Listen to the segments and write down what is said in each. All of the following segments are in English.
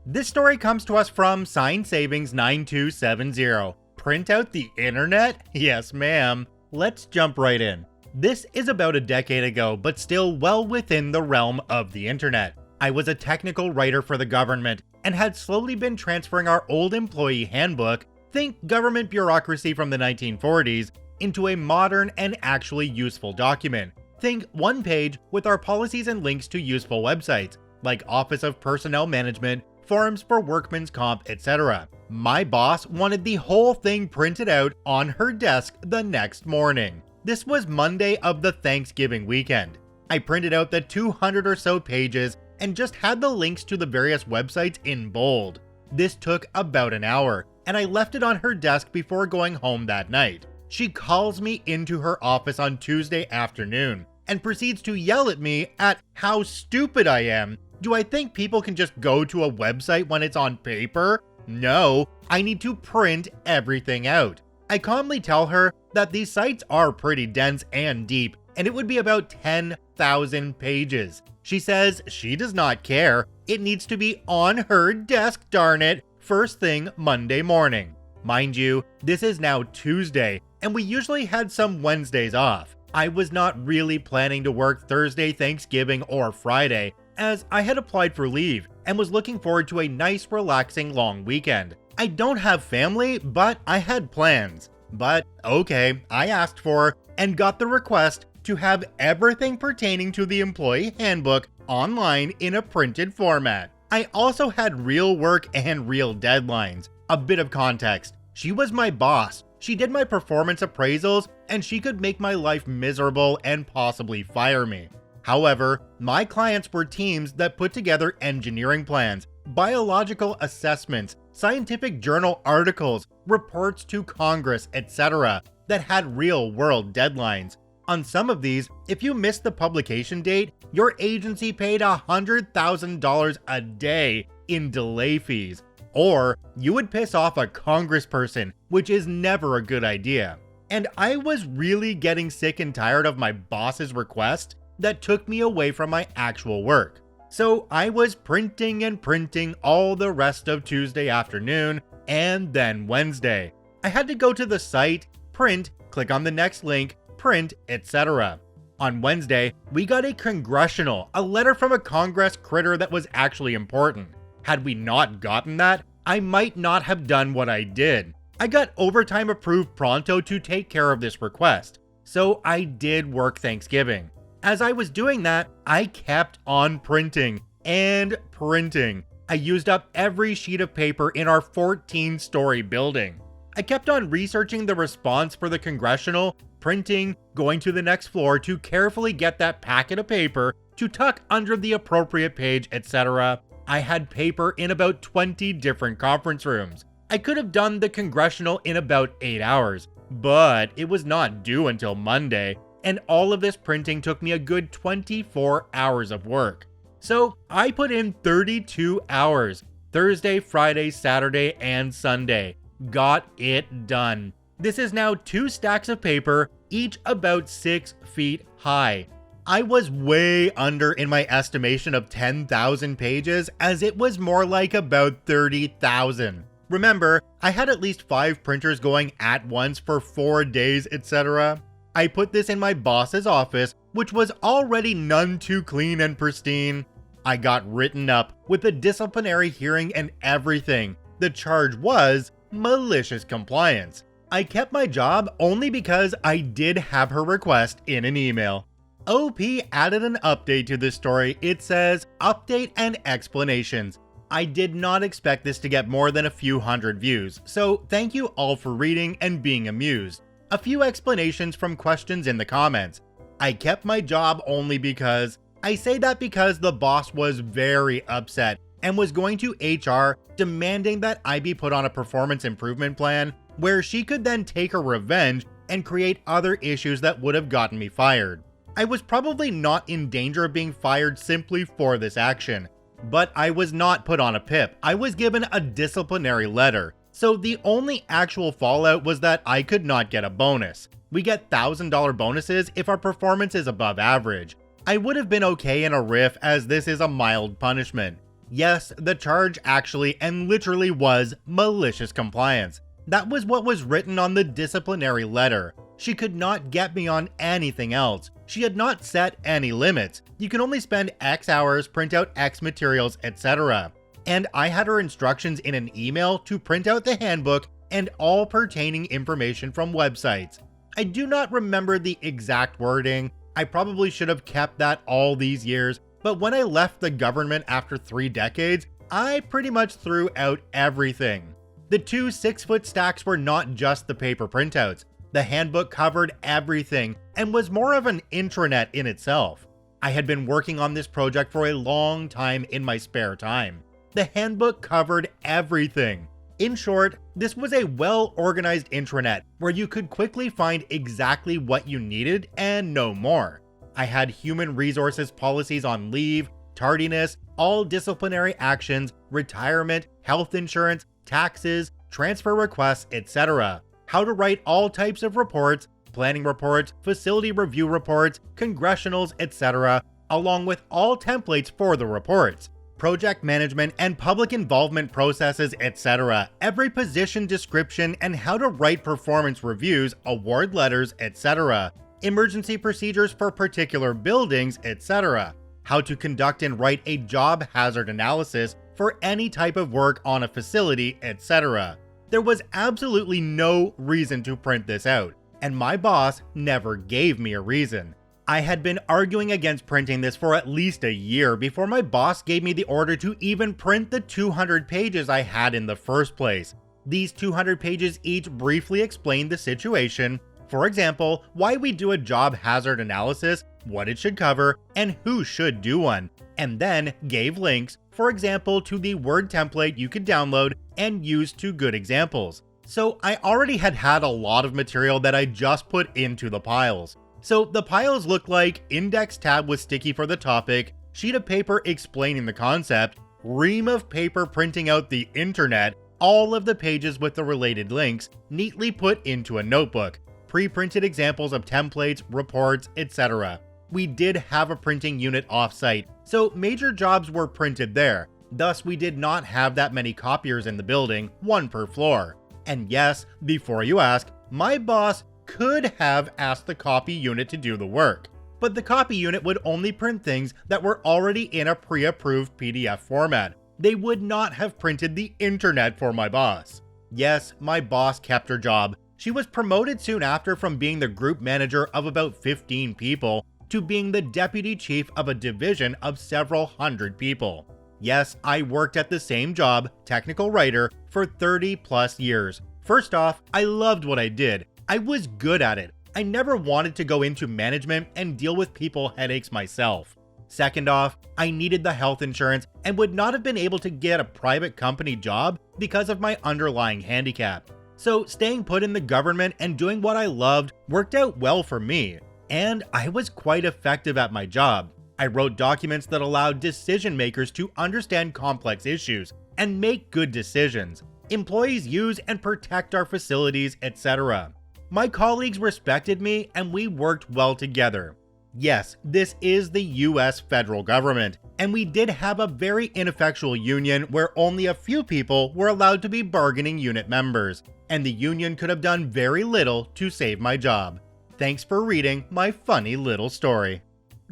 This story comes to us from Sign Savings 9270. Print out the internet? Yes, ma'am. Let's jump right in. This is about a decade ago, but still well within the realm of the internet. I was a technical writer for the government and had slowly been transferring our old employee handbook, think government bureaucracy from the 1940s, into a modern and actually useful document. Think one page with our policies and links to useful websites, like Office of Personnel Management, forums for workmen's comp, etc. My boss wanted the whole thing printed out on her desk the next morning. This was Monday of the Thanksgiving weekend. I printed out the 200 or so pages and just had the links to the various websites in bold. This took about an hour, and I left it on her desk before going home that night. She calls me into her office on Tuesday afternoon and proceeds to yell at me at how stupid I am. Do I think people can just go to a website when it's on paper? No, I need to print everything out. I calmly tell her that these sites are pretty dense and deep, and it would be about 10,000 pages. She says she does not care. It needs to be on her desk, darn it, first thing Monday morning. Mind you, this is now Tuesday, and we usually had some Wednesdays off. I was not really planning to work Thursday, Thanksgiving, or Friday, as I had applied for leave and was looking forward to a nice, relaxing, long weekend. I don't have family, but I had plans. But okay, I asked for and got the request to have everything pertaining to the employee handbook online in a printed format. I also had real work and real deadlines. A bit of context. She was my boss. She did my performance appraisals, and she could make my life miserable and possibly fire me. However, my clients were teams that put together engineering plans, biological assessments, scientific journal articles, reports to Congress, etc. that had real-world deadlines. On some of these, if you missed the publication date, your agency paid $100,000 a day in delay fees. Or you would piss off a congressperson, which is never a good idea. And I was really getting sick and tired of my boss's request that took me away from my actual work. So I was printing and printing all the rest of Tuesday afternoon and then Wednesday. I had to go to the site, print, click on the next link, print, etc. On Wednesday, we got a congressional, a letter from a Congress critter that was actually important. Had we not gotten that, I might not have done what I did. I got overtime approved pronto to take care of this request, so I did work Thanksgiving. As I was doing that, I kept on printing and printing. I used up every sheet of paper in our 14-story building. I kept on researching the response for the congressional, printing, going to the next floor to carefully get that packet of paper to tuck under the appropriate page, etc. I had paper in about 20 different conference rooms. I could have done the congressional in about 8 hours, but it was not due until Monday, and all of this printing took me a good 24 hours of work. So I put in 32 hours, Thursday, Friday, Saturday, and Sunday. Got it done. This is now 2 stacks of paper, each about 6 feet high. I was way under in my estimation of 10,000 pages, as it was more like about 30,000. Remember, I had at least 5 printers going at once for 4 days, etc. I put this in my boss's office, which was already none too clean and pristine. I got written up with a disciplinary hearing and everything. The charge was malicious compliance. I kept my job only because I did have her request in an email. OP added an update to this story. It says, update and explanations. I did not expect this to get more than a few hundred views, so thank you all for reading and being amused. A few explanations from questions in the comments. I kept my job only because. I say that because the boss was very upset and was going to HR demanding that I be put on a performance improvement plan where she could then take her revenge and create other issues that would have gotten me fired. I was probably not in danger of being fired simply for this action, but I was not put on a PIP. I was given a disciplinary letter, so the only actual fallout was that I could not get a bonus. We get $1,000 bonuses if our performance is above average. I would have been okay in a RIF as this is a mild punishment. Yes, the charge actually and literally was malicious compliance. That was what was written on the disciplinary letter. She could not get me on anything else. She had not set any limits. You can only spend X hours, print out X materials, etc. And I had her instructions in an email to print out the handbook and all pertaining information from websites. I do not remember the exact wording. I probably should have kept that all these years, but when I left the government after 3 decades, I pretty much threw out everything. The 2 6-foot stacks were not just the paper printouts. The handbook covered everything and was more of an intranet in itself. I had been working on this project for a long time in my spare time. The handbook covered everything. In short, this was a well-organized intranet where you could quickly find exactly what you needed and no more. I had human resources policies on leave, tardiness, all disciplinary actions, retirement, health insurance, taxes, transfer requests, etc. How to write all types of reports, planning reports, facility review reports, congressionals, etc., along with all templates for the reports, project management and public involvement processes, etc., every position description and how to write performance reviews, award letters, etc., emergency procedures for particular buildings, etc., how to conduct and write a job hazard analysis for any type of work on a facility, etc. There was absolutely no reason to print this out, and my boss never gave me a reason. I had been arguing against printing this for at least a year before my boss gave me the order to even print the 200 pages I had in the first place. These 200 pages each briefly explained the situation. For example, why we do a job hazard analysis, what it should cover, and who should do one, and then gave links, for example, to the Word template you could download and use 2 good examples. So I already had a lot of material that I just put into the piles. So the piles look like index tab with sticky for the topic, sheet of paper explaining the concept, ream of paper printing out the internet, all of the pages with the related links, neatly put into a notebook, pre-printed examples of templates, reports, etc. We did have a printing unit off-site, so major jobs were printed there. Thus, we did not have that many copiers in the building, 1 per floor. And yes, before you ask, my boss could have asked the copy unit to do the work, but the copy unit would only print things that were already in a pre-approved PDF format. They would not have printed the internet for my boss. Yes, my boss kept her job. She was promoted soon after from being the group manager of about 15 people to being the deputy chief of a division of several hundred people. Yes, I worked at the same job, technical writer, for 30 plus years. First off, I loved what I did. I was good at it. I never wanted to go into management and deal with people headaches myself. Second off, I needed the health insurance and would not have been able to get a private company job because of my underlying handicap. So staying put in the government and doing what I loved worked out well for me. And I was quite effective at my job. I wrote documents that allowed decision makers to understand complex issues and make good decisions. Employees use and protect our facilities, etc. My colleagues respected me and we worked well together. Yes, this is the US federal government, and we did have a very ineffectual union where only a few people were allowed to be bargaining unit members, and the union could have done very little to save my job. Thanks for reading my funny little story.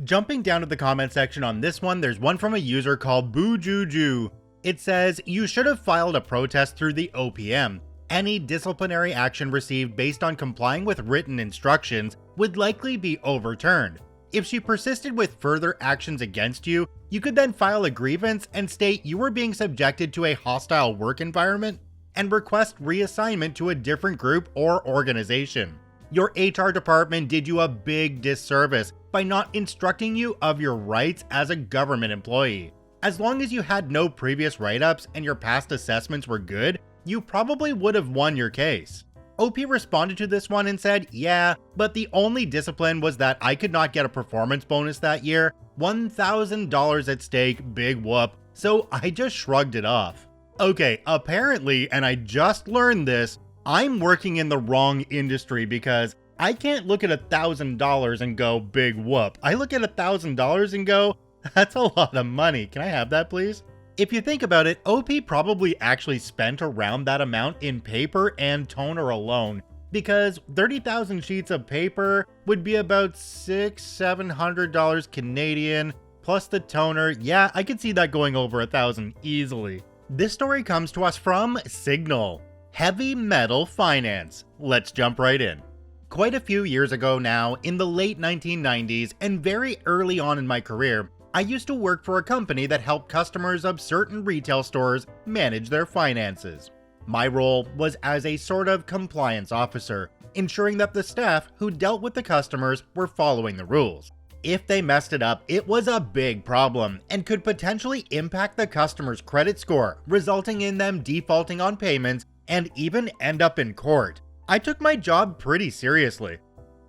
Jumping down to the comment section on this one, there's one from a user called BooJuju. It says, you should have filed a protest through the OPM. Any disciplinary action received based on complying with written instructions would likely be overturned. If she persisted with further actions against you, you could then file a grievance and state you were being subjected to a hostile work environment and request reassignment to a different group or organization. Your HR department did you a big disservice by not instructing you of your rights as a government employee. As long as you had no previous write-ups and your past assessments were good, you probably would have won your case. OP responded to this one and said, yeah, but the only discipline was that I could not get a performance bonus that year, $1,000 at stake, big whoop, so I just shrugged it off. Okay, apparently, and I just learned this, I'm working in the wrong industry because I can't look at $1,000 and go, big whoop. I look at $1,000 and go, that's a lot of money. Can I have that, please? If you think about it, OP probably actually spent around that amount in paper and toner alone, because 30,000 sheets of paper would be about $700 Canadian, plus the toner. Yeah, I could see that going over 1,000 easily. This story comes to us from Signal. Heavy metal finance. Let's jump right in. Quite a few years ago now, in the late 1990s and very early on in my career, I used to work for a company that helped customers of certain retail stores manage their finances. My role was as a sort of compliance officer, ensuring that the staff who dealt with the customers were following the rules. If they messed it up, it was a big problem and could potentially impact the customer's credit score, resulting in them defaulting on payments and even end up in court. I took my job pretty seriously.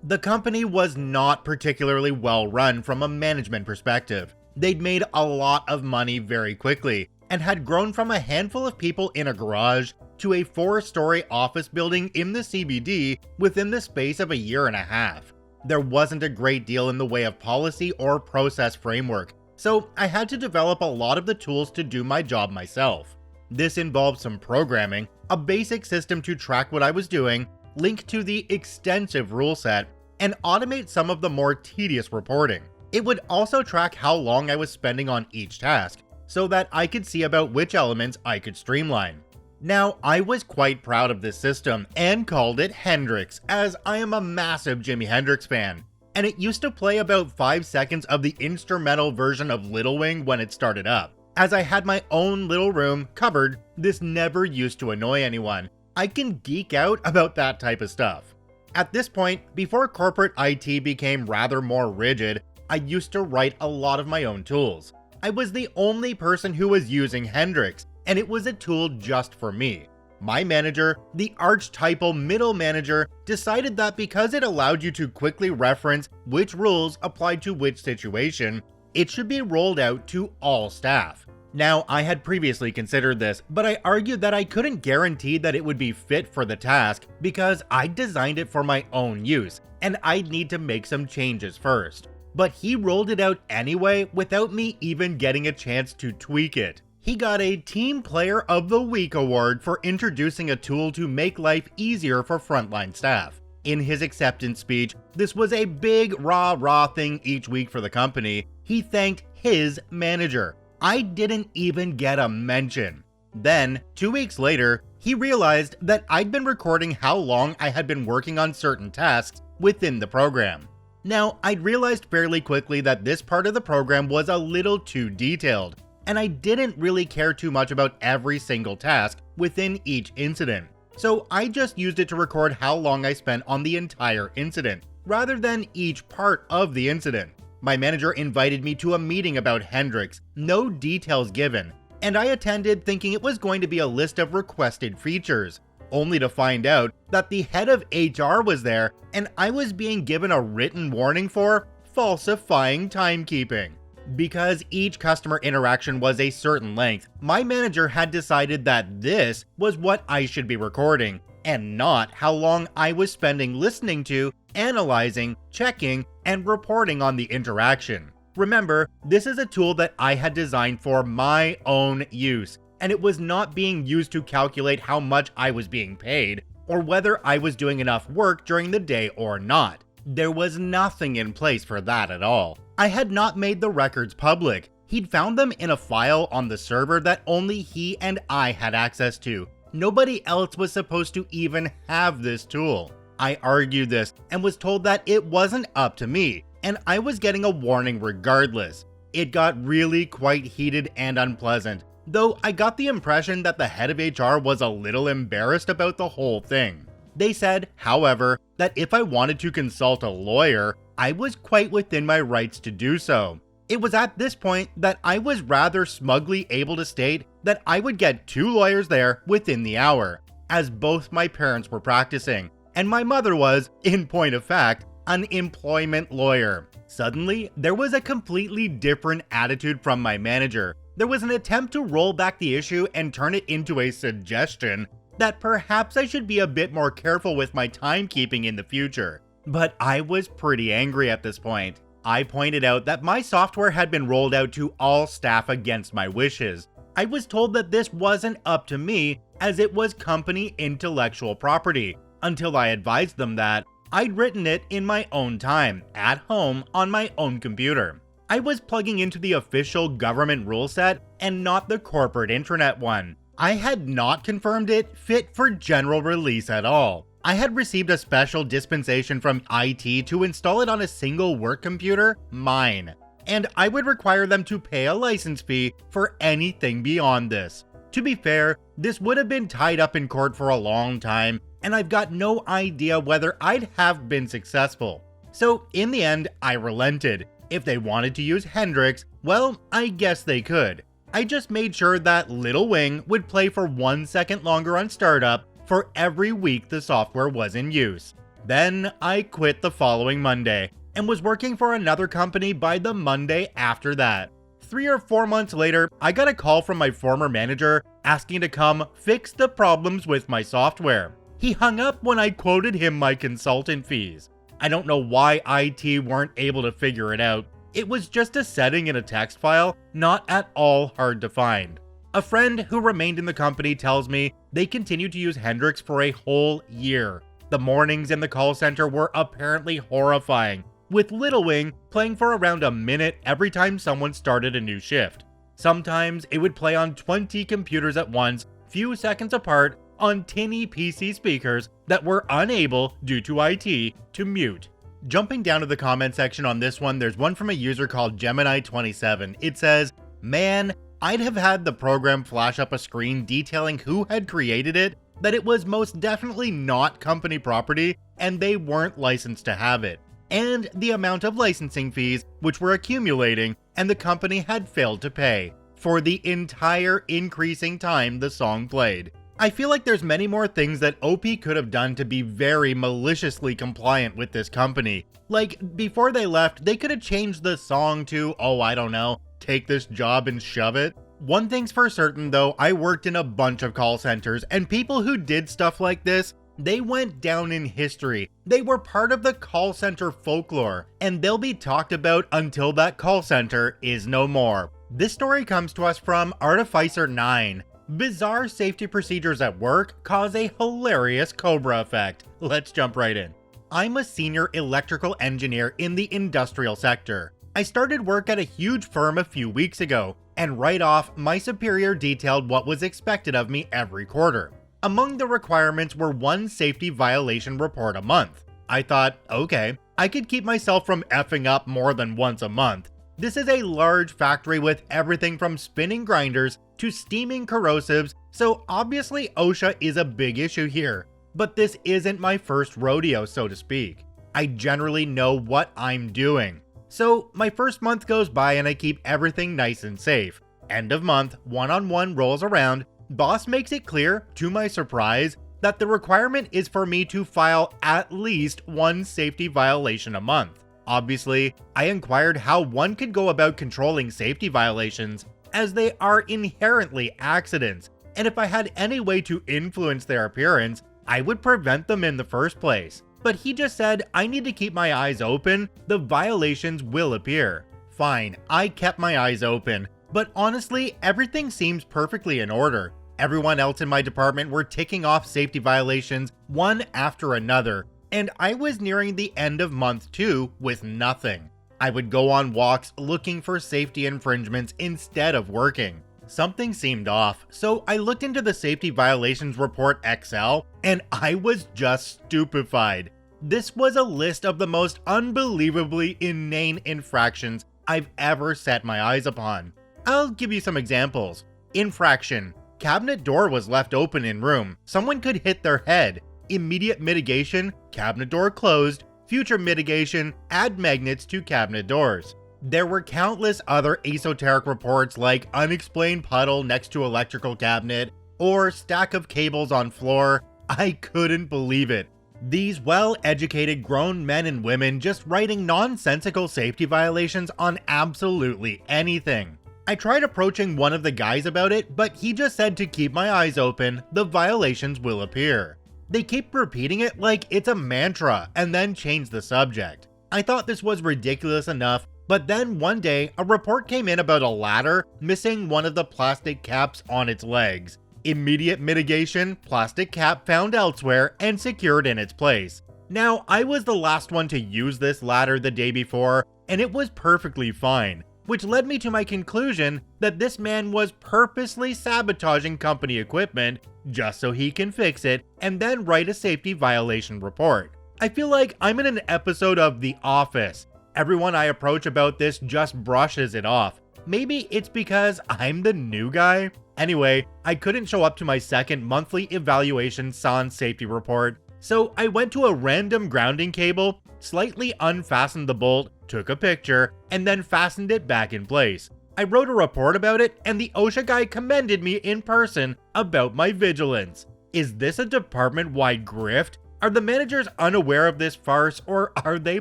The company was not particularly well run from a management perspective. They'd made a lot of money very quickly and had grown from a handful of people in a garage to a 4-story office building in the CBD within the space of a year and a half. There wasn't a great deal in the way of policy or process framework, so I had to develop a lot of the tools to do my job myself. This involved some programming, a basic system to track what I was doing, link to the extensive rule set, and automate some of the more tedious reporting. It would also track how long I was spending on each task, so that I could see about which elements I could streamline. Now, I was quite proud of this system and called it Hendrix, as I am a massive Jimi Hendrix fan, and it used to play about 5 seconds of the instrumental version of Little Wing when it started up. As I had my own little room covered, this never used to annoy anyone. I can geek out about that type of stuff. At this point, before corporate IT became rather more rigid, I used to write a lot of my own tools. I was the only person who was using Hendrix, and it was a tool just for me. My manager, the archetypal middle manager, decided that because it allowed you to quickly reference which rules applied to which situation, it should be rolled out to all staff. Now, I had previously considered this, but I argued that I couldn't guarantee that it would be fit for the task because I designed it for my own use, and I'd need to make some changes first. But he rolled it out anyway without me even getting a chance to tweak it. He got a Team Player of the Week award for introducing a tool to make life easier for frontline staff. In his acceptance speech, this was a big rah-rah thing each week for the company. He thanked his manager. I didn't even get a mention. Then, 2 weeks later, he realized that I'd been recording how long I had been working on certain tasks within the program. Now, I'd realized fairly quickly that this part of the program was a little too detailed, and I didn't really care too much about every single task within each incident. So I just used it to record how long I spent on the entire incident, rather than each part of the incident. My manager invited me to a meeting about Hendrix, no details given, and I attended thinking it was going to be a list of requested features, only to find out that the head of HR was there and I was being given a written warning for falsifying timekeeping. Because each customer interaction was a certain length, my manager had decided that this was what I should be recording, and not how long I was spending listening to, analyzing, checking, and reporting on the interaction. Remember, this is a tool that I had designed for my own use, and it was not being used to calculate how much I was being paid, or whether I was doing enough work during the day or not. There was nothing in place for that at all. I had not made the records public. He'd found them in a file on the server that only he and I had access to. Nobody else was supposed to even have this tool. I argued this and was told that it wasn't up to me, and I was getting a warning regardless. It got really quite heated and unpleasant, though I got the impression that the head of HR was a little embarrassed about the whole thing. They said, however, that if I wanted to consult a lawyer, I was quite within my rights to do so. It was at this point that I was rather smugly able to state that I would get 2 lawyers there within the hour, as both my parents were practicing, and my mother was, in point of fact, an employment lawyer. Suddenly, there was a completely different attitude from my manager. There was an attempt to roll back the issue and turn it into a suggestion that perhaps I should be a bit more careful with my timekeeping in the future. But I was pretty angry at this point. I pointed out that my software had been rolled out to all staff against my wishes. I was told that this wasn't up to me as it was company intellectual property, until I advised them that I'd written it in my own time, at home, on my own computer. I was plugging into the official government rule set and not the corporate intranet one. I had not confirmed it fit for general release at all. I had received a special dispensation from IT to install it on a single work computer, mine, and I would require them to pay a license fee for anything beyond this. To be fair, this would have been tied up in court for a long time, and I've got no idea whether I'd have been successful. So in the end, I relented. If they wanted to use Hendrix, well, I guess they could. I just made sure that Little Wing would play for 1 second longer on startup for every week the software was in use. Then I quit the following Monday and was working for another company by the Monday after that. 3 or 4 months later, I got a call from my former manager asking to come fix the problems with my software. He hung up when I quoted him my consultant fees. I don't know why IT weren't able to figure it out. It was just a setting in a text file, not at all hard to find. A friend who remained in the company tells me they continued to use Hendrix for a whole year. The mornings in the call center were apparently horrifying, with Little Wing playing for around a minute every time someone started a new shift. Sometimes it would play on 20 computers at once, few seconds apart, on tinny PC speakers that were unable, due to IT, to mute. Jumping down to the comment section on this one, there's one from a user called Gemini27. It says, "Man, I'd have had the program flash up a screen detailing who had created it, that it was most definitely not company property, and they weren't licensed to have it, and the amount of licensing fees which were accumulating and the company had failed to pay for the entire increasing time the song played." I feel like there's many more things that OP could have done to be very maliciously compliant with this company. Like, before they left, they could have changed the song to, oh, I don't know, "Take this job and shove it." One thing's for certain though, I worked in a bunch of call centers, and people who did stuff like this, they went down in history. They were part of the call center folklore, and they'll be talked about until that call center is no more. This story comes to us from Artificer9. Bizarre safety procedures at work cause a hilarious Cobra effect. Let's jump right in. I'm a senior electrical engineer in the industrial sector. I started work at a huge firm a few weeks ago, and right off, my superior detailed what was expected of me every quarter. Among the requirements were 1 safety violation report a month. I thought, okay, I could keep myself from effing up more than once a month. This is a large factory with everything from spinning grinders to steaming corrosives, so obviously OSHA is a big issue here. But this isn't my first rodeo, so to speak. I generally know what I'm doing. So my first month goes by and I keep everything nice and safe. End of month, one-on-one rolls around. Boss makes it clear, to my surprise, that the requirement is for me to file at least 1 safety violation a month. Obviously, I inquired how one could go about controlling safety violations, as they are inherently accidents, and if I had any way to influence their appearance, I would prevent them in the first place. But he just said I need to keep my eyes open, the violations will appear. Fine, I kept my eyes open, but honestly, everything seems perfectly in order. Everyone else in my department were ticking off safety violations one after another, and I was nearing the end of month 2 with nothing. I would go on walks looking for safety infringements instead of working. Something seemed off, so I looked into the Safety Violations Report XL, and I was just stupefied. This was a list of the most unbelievably inane infractions I've ever set my eyes upon. I'll give you some examples. Infraction: cabinet door was left open in room. Someone could hit their head. Immediate mitigation: cabinet door closed. Future mitigation: add magnets to cabinet doors. There were countless other esoteric reports like unexplained puddle next to electrical cabinet or stack of cables on floor. I couldn't believe it. These well-educated grown men and women just writing nonsensical safety violations on absolutely anything. I tried approaching one of the guys about it, but he just said to keep my eyes open, the violations will appear. They keep repeating it like it's a mantra and then change the subject. I thought this was ridiculous enough, But then one day, a report came in about a ladder missing one of the plastic caps on its legs. Immediate mitigation, plastic cap found elsewhere and secured in its place. Now, I was the last one to use this ladder the day before, and it was perfectly fine, which led me to my conclusion that this man was purposely sabotaging company equipment just so he can fix it and then write a safety violation report. I feel like I'm in an episode of The Office. Everyone I approach about this just brushes it off. Maybe it's because I'm the new guy? Anyway, I couldn't show up to my second monthly evaluation sans safety report, so I went to a random grounding cable, slightly unfastened the bolt, took a picture, and then fastened it back in place. I wrote a report about it, and the OSHA guy commended me in person about my vigilance. Is this a department-wide grift? Are the managers unaware of this farce, or are they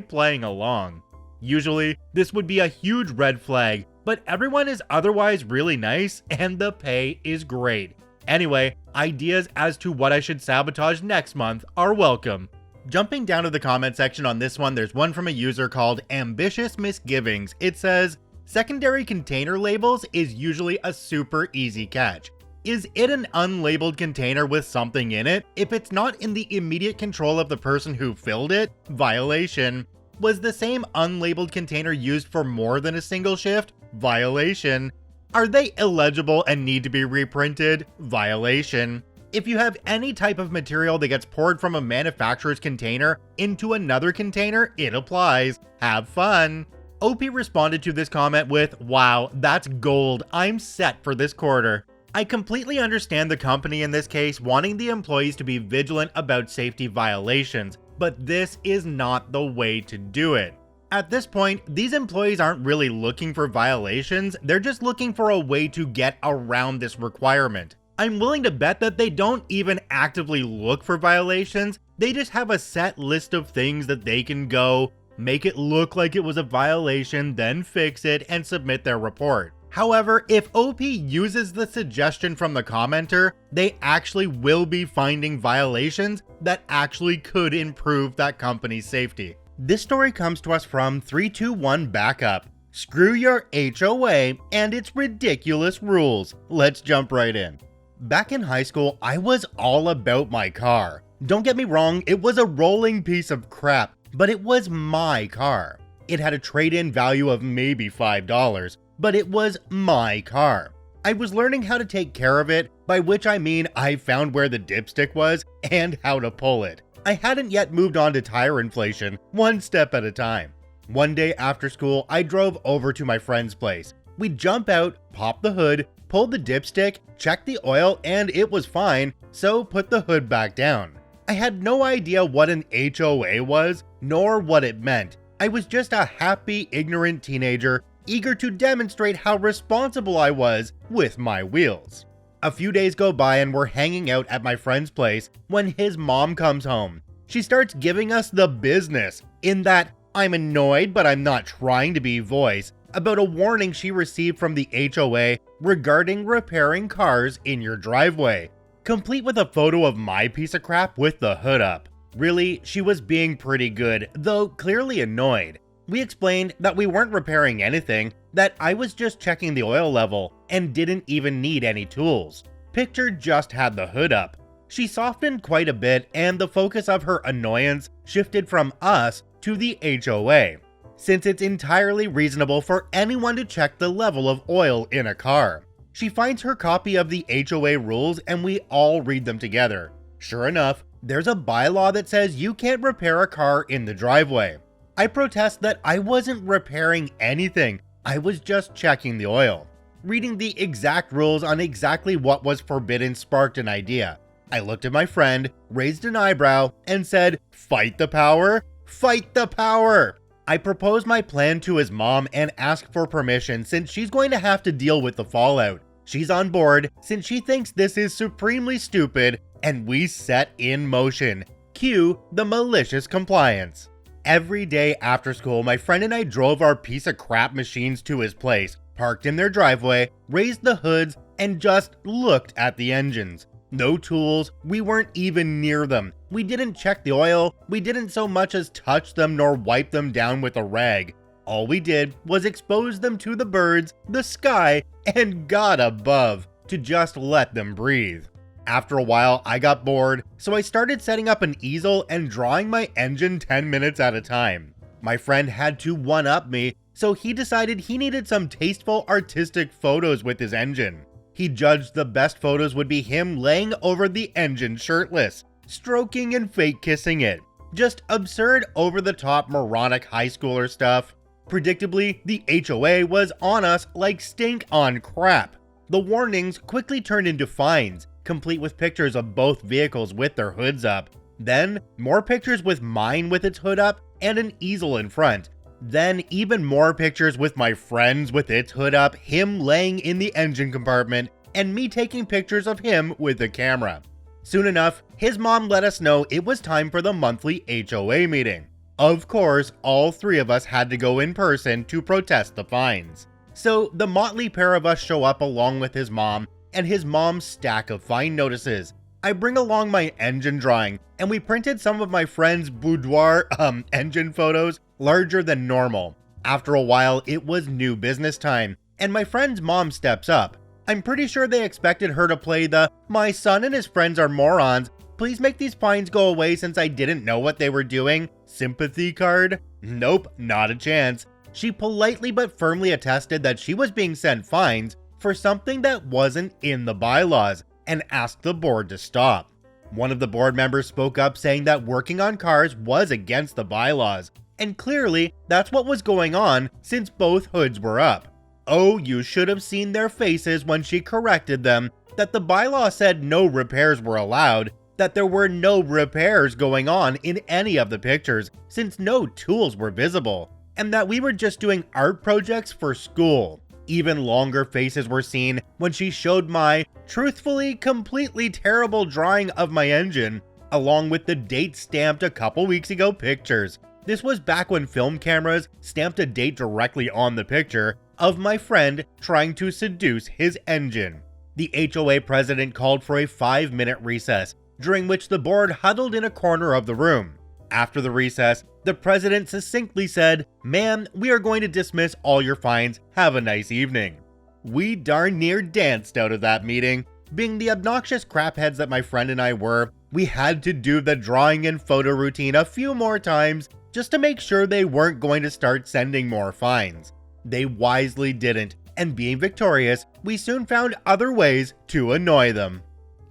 playing along? Usually, this would be a huge red flag, but everyone is otherwise really nice, and the pay is great. Anyway, ideas as to what I should sabotage next month are welcome. Jumping down to the comment section on this one, there's one from a user called Ambitious Misgivings. It says, secondary container labels is usually a super easy catch. Is it an unlabeled container with something in it? If it's not in the immediate control of the person who filled it, violation. Was the same unlabeled container used for more than a single shift? Violation. Are they illegible and need to be reprinted? Violation. If you have any type of material that gets poured from a manufacturer's container into another container, it applies. Have fun. OP responded to this comment with, wow, that's gold. I'm set for this quarter. I completely understand the company in this case wanting the employees to be vigilant about safety violations, but this is not the way to do it. At this point, these employees aren't really looking for violations, they're just looking for a way to get around this requirement. I'm willing to bet that they don't even actively look for violations, they just have a set list of things that they can go, make it look like it was a violation, then fix it and submit their report. However, if OP uses the suggestion from the commenter, they actually will be finding violations that actually could improve that company's safety. This story comes to us from 321 Backup. Screw your HOA and its ridiculous rules. Let's jump right in. Back in high school, I was all about my car. Don't get me wrong, it was a rolling piece of crap, but it was my car. It had a trade-in value of maybe $5, but it was my car. I was learning how to take care of it, by which I mean I found where the dipstick was and how to pull it. I hadn't yet moved on to tire inflation, one step at a time. One day after school, I drove over to my friend's place. We jump out, pop the hood, pulled the dipstick, checked the oil, and it was fine, so put the hood back down. I had no idea what an HOA was, nor what it meant. I was just a happy, ignorant teenager, eager to demonstrate how responsible I was with my wheels. A few days go by and we're hanging out at my friend's place when his mom comes home. She starts giving us the business, in that I'm annoyed but I'm not trying to be voice, about a warning she received from the HOA regarding repairing cars in your driveway, complete with a photo of my piece of crap with the hood up. Really, she was being pretty good, though clearly annoyed. We explained that we weren't repairing anything, that I was just checking the oil level and didn't even need any tools. Picture just had the hood up. She softened quite a bit and the focus of her annoyance shifted from us to the HOA, since it's entirely reasonable for anyone to check the level of oil in a car. She finds her copy of the HOA rules and we all read them together. Sure enough, there's a bylaw that says you can't repair a car in the driveway. I protest that I wasn't repairing anything, I was just checking the oil. Reading the exact rules on exactly what was forbidden sparked an idea. I looked at my friend, raised an eyebrow, and said, "Fight the power? Fight the power!" I proposed my plan to his mom and asked for permission since she's going to have to deal with the fallout. She's on board since she thinks this is supremely stupid, and we set in motion. Cue the malicious compliance. Every day after school, my friend and I drove our piece of crap machines to his place, parked in their driveway, raised the hoods, and just looked at the engines. No tools, we weren't even near them. We didn't check the oil, we didn't so much as touch them nor wipe them down with a rag. All we did was expose them to the birds, the sky, and God above to just let them breathe. After a while, I got bored, so I started setting up an easel and drawing my engine 10 minutes at a time. My friend had to one-up me, so he decided he needed some tasteful artistic photos with his engine. He judged the best photos would be him laying over the engine shirtless, stroking and fake kissing it. Just absurd, over-the-top, moronic high schooler stuff. Predictably, the HOA was on us like stink on crap. The warnings quickly turned into fines, complete with pictures of both vehicles with their hoods up. Then, more pictures with mine with its hood up and an easel in front. Then, even more pictures with my friend's with its hood up, him laying in the engine compartment, and me taking pictures of him with the camera. Soon enough, his mom let us know it was time for the monthly HOA meeting. Of course, all three of us had to go in person to protest the fines. So the motley pair of us show up along with his mom and his mom's stack of fine notices. I bring along my engine drawing, and we printed some of my friend's boudoir engine photos larger than normal. After a while, it was new business time, and my friend's mom steps up. I'm pretty sure they expected her to play the "my son and his friends are morons, please make these fines go away since I didn't know what they were doing" sympathy card. Nope, not a chance. She politely but firmly attested that she was being sent fines for something that wasn't in the bylaws, and asked the board to stop. One of the board members spoke up saying that working on cars was against the bylaws, and clearly that's what was going on since both hoods were up. Oh, you should have seen their faces when she corrected them that the bylaw said no repairs were allowed, that there were no repairs going on in any of the pictures since no tools were visible, and that we were just doing art projects for school. Even longer faces were seen when she showed my, truthfully, completely terrible drawing of my engine, along with the date stamped a couple weeks ago pictures. This was back when film cameras stamped a date directly on the picture of my friend trying to seduce his engine. The HOA president called for a 5-minute recess, during which the board huddled in a corner of the room. After the recess, the president succinctly said, "Ma'am, we are going to dismiss all your fines. Have a nice evening." We darn near danced out of that meeting. Being the obnoxious crapheads that my friend and I were, we had to do the drawing and photo routine a few more times just to make sure they weren't going to start sending more fines. They wisely didn't, and being victorious, we soon found other ways to annoy them.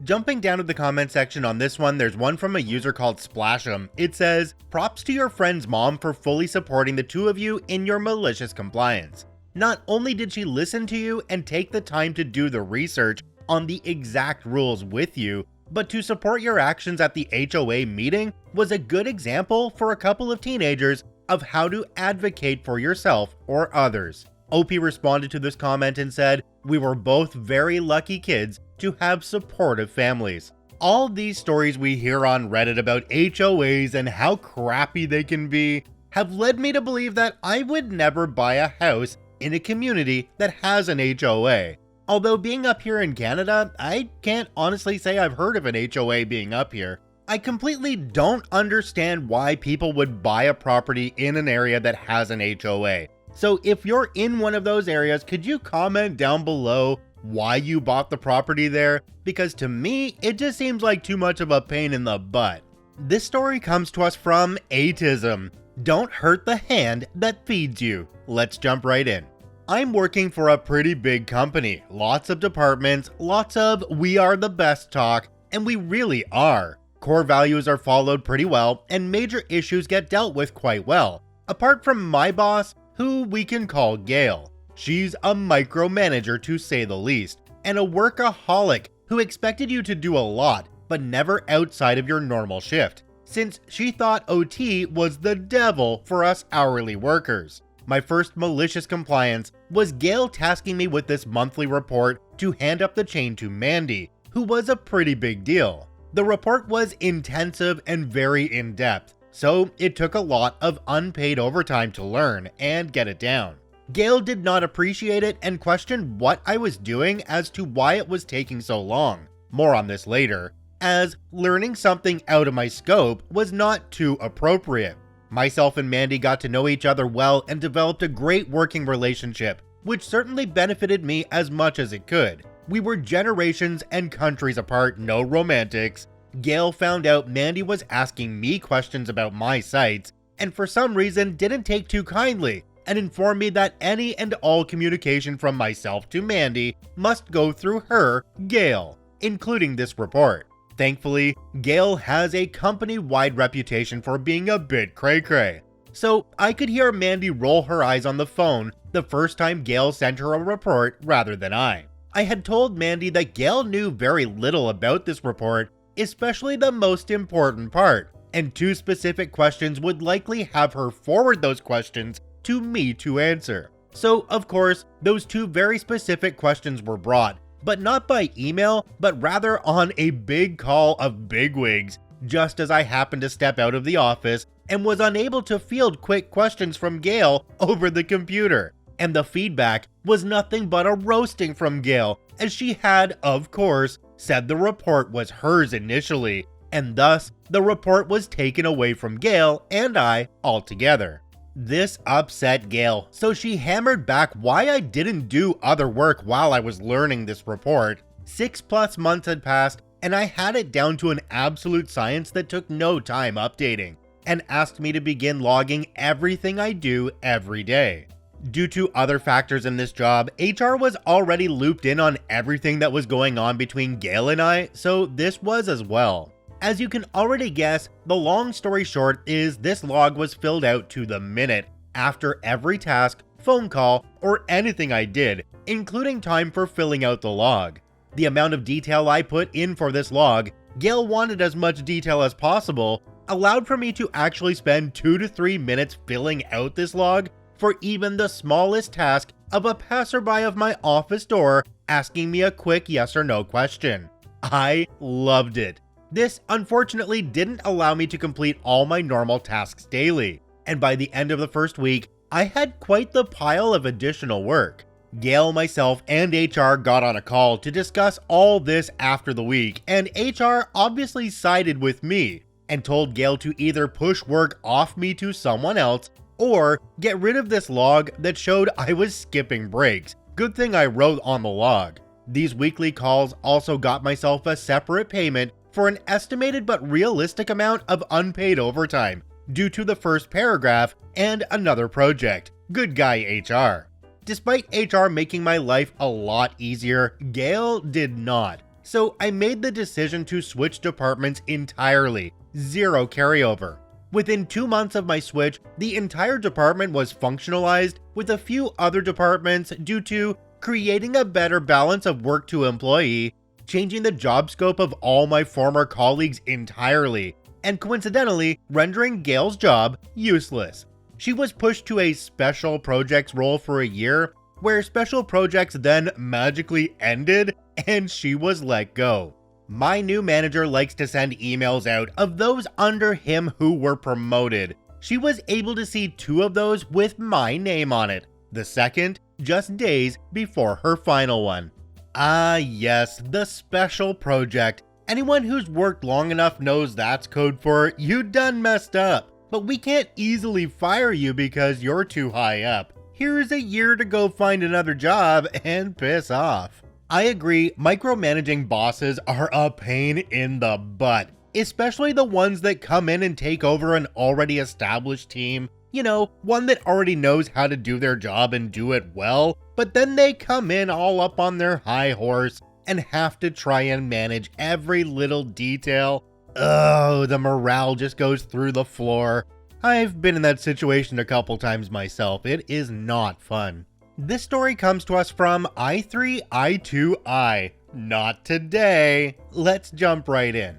Jumping down to the comment section on this one, there's one from a user called Splash'em. It says, "Props to your friend's mom for fully supporting the two of you in your malicious compliance. Not only did she listen to you and take the time to do the research on the exact rules with you, but to support your actions at the HOA meeting was a good example for a couple of teenagers of how to advocate for yourself or others." OP responded to this comment and said, "We were both very lucky kids to have supportive families." All these stories we hear on Reddit about HOAs and how crappy they can be have led me to believe that I would never buy a house in a community that has an HOA. Although being up here in Canada, I can't honestly say I've heard of an HOA being up here. I completely don't understand why people would buy a property in an area that has an HOA. So if you're in one of those areas, could you comment down below why you bought the property there? Because to me, it just seems like too much of a pain in the butt. This story comes to us from Atism. Don't hurt the hand that feeds you. Let's jump right in. I'm working for a pretty big company. Lots of departments, lots of "we are the best" talk, and we really are. Core values are followed pretty well, and major issues get dealt with quite well. Apart from my boss, who we can call Gail. She's a micromanager to say the least, and a workaholic who expected you to do a lot, but never outside of your normal shift, since she thought OT was the devil for us hourly workers. My first malicious compliance was Gail tasking me with this monthly report to hand up the chain to Mandy, who was a pretty big deal. The report was intensive and very in-depth, so it took a lot of unpaid overtime to learn and get it down. Gail did not appreciate it and questioned what I was doing as to why it was taking so long. More on this later, as learning something out of my scope was not too appropriate. Myself and Mandy got to know each other well and developed a great working relationship, which certainly benefited me as much as it could. We were generations and countries apart, no romantics. Gail found out Mandy was asking me questions about my sites, and for some reason didn't take too kindly, and informed me that any and all communication from myself to Mandy must go through her, Gail, including this report. Thankfully, Gail has a company-wide reputation for being a bit cray-cray, so I could hear Mandy roll her eyes on the phone the first time Gail sent her a report rather than I. I had told Mandy that Gail knew very little about this report, especially the most important part, and 2 specific questions would likely have her forward those questions to me to answer. So, of course, those 2 very specific questions were brought, but not by email, but rather on a big call of bigwigs, just as I happened to step out of the office and was unable to field quick questions from Gail over the computer. And the feedback was nothing but a roasting from Gail, as she had, of course, said the report was hers initially, and thus the report was taken away from Gail and I altogether. This upset Gail, so she hammered back why I didn't do other work while I was learning this report. 6+ months had passed, and I had it down to an absolute science that took no time updating, and asked me to begin logging everything I do every day. Due to other factors in this job, HR was already looped in on everything that was going on between Gail and I, so this was as well. As you can already guess, the long story short is this log was filled out to the minute, after every task, phone call, or anything I did, including time for filling out the log. The amount of detail I put in for this log, Gail wanted as much detail as possible, allowed for me to actually spend 2 to 3 minutes filling out this log for even the smallest task of a passerby of my office door asking me a quick yes or no question. I loved it. This unfortunately didn't allow me to complete all my normal tasks daily, and by the end of the first week, I had quite the pile of additional work. Gail, myself, and HR got on a call to discuss all this after the week, and HR obviously sided with me and told Gail to either push work off me to someone else or get rid of this log that showed I was skipping breaks. Good thing I wrote on the log. These weekly calls also got myself a separate payment for an estimated but realistic amount of unpaid overtime due to the first paragraph and another project. Good guy HR. Despite HR making my life a lot easier, Gail did not. So I made the decision to switch departments entirely. 0 carryover. Within 2 months of my switch, the entire department was functionalized, with a few other departments due to creating a better balance of work to employee, changing the job scope of all my former colleagues entirely, and coincidentally rendering Gail's job useless. She was pushed to a special projects role for a year, where special projects then magically ended and she was let go. My new manager likes to send emails out of those under him who were promoted. She was able to see 2 of those with my name on it, the second just days before her final one. Ah yes, the special project. Anyone who's worked long enough knows that's code for you done messed up, but we can't easily fire you because you're too high up. Here's a year to go find another job and piss off. I agree, micromanaging bosses are a pain in the butt, especially the ones that come in and take over an already established team. You know, one that already knows how to do their job and do it well, but then they come in all up on their high horse and have to try and manage every little detail. Oh, the morale just goes through the floor. I've been in that situation a couple times myself. It is not fun. This story comes to us from I3I2I. Not today. Let's jump right in.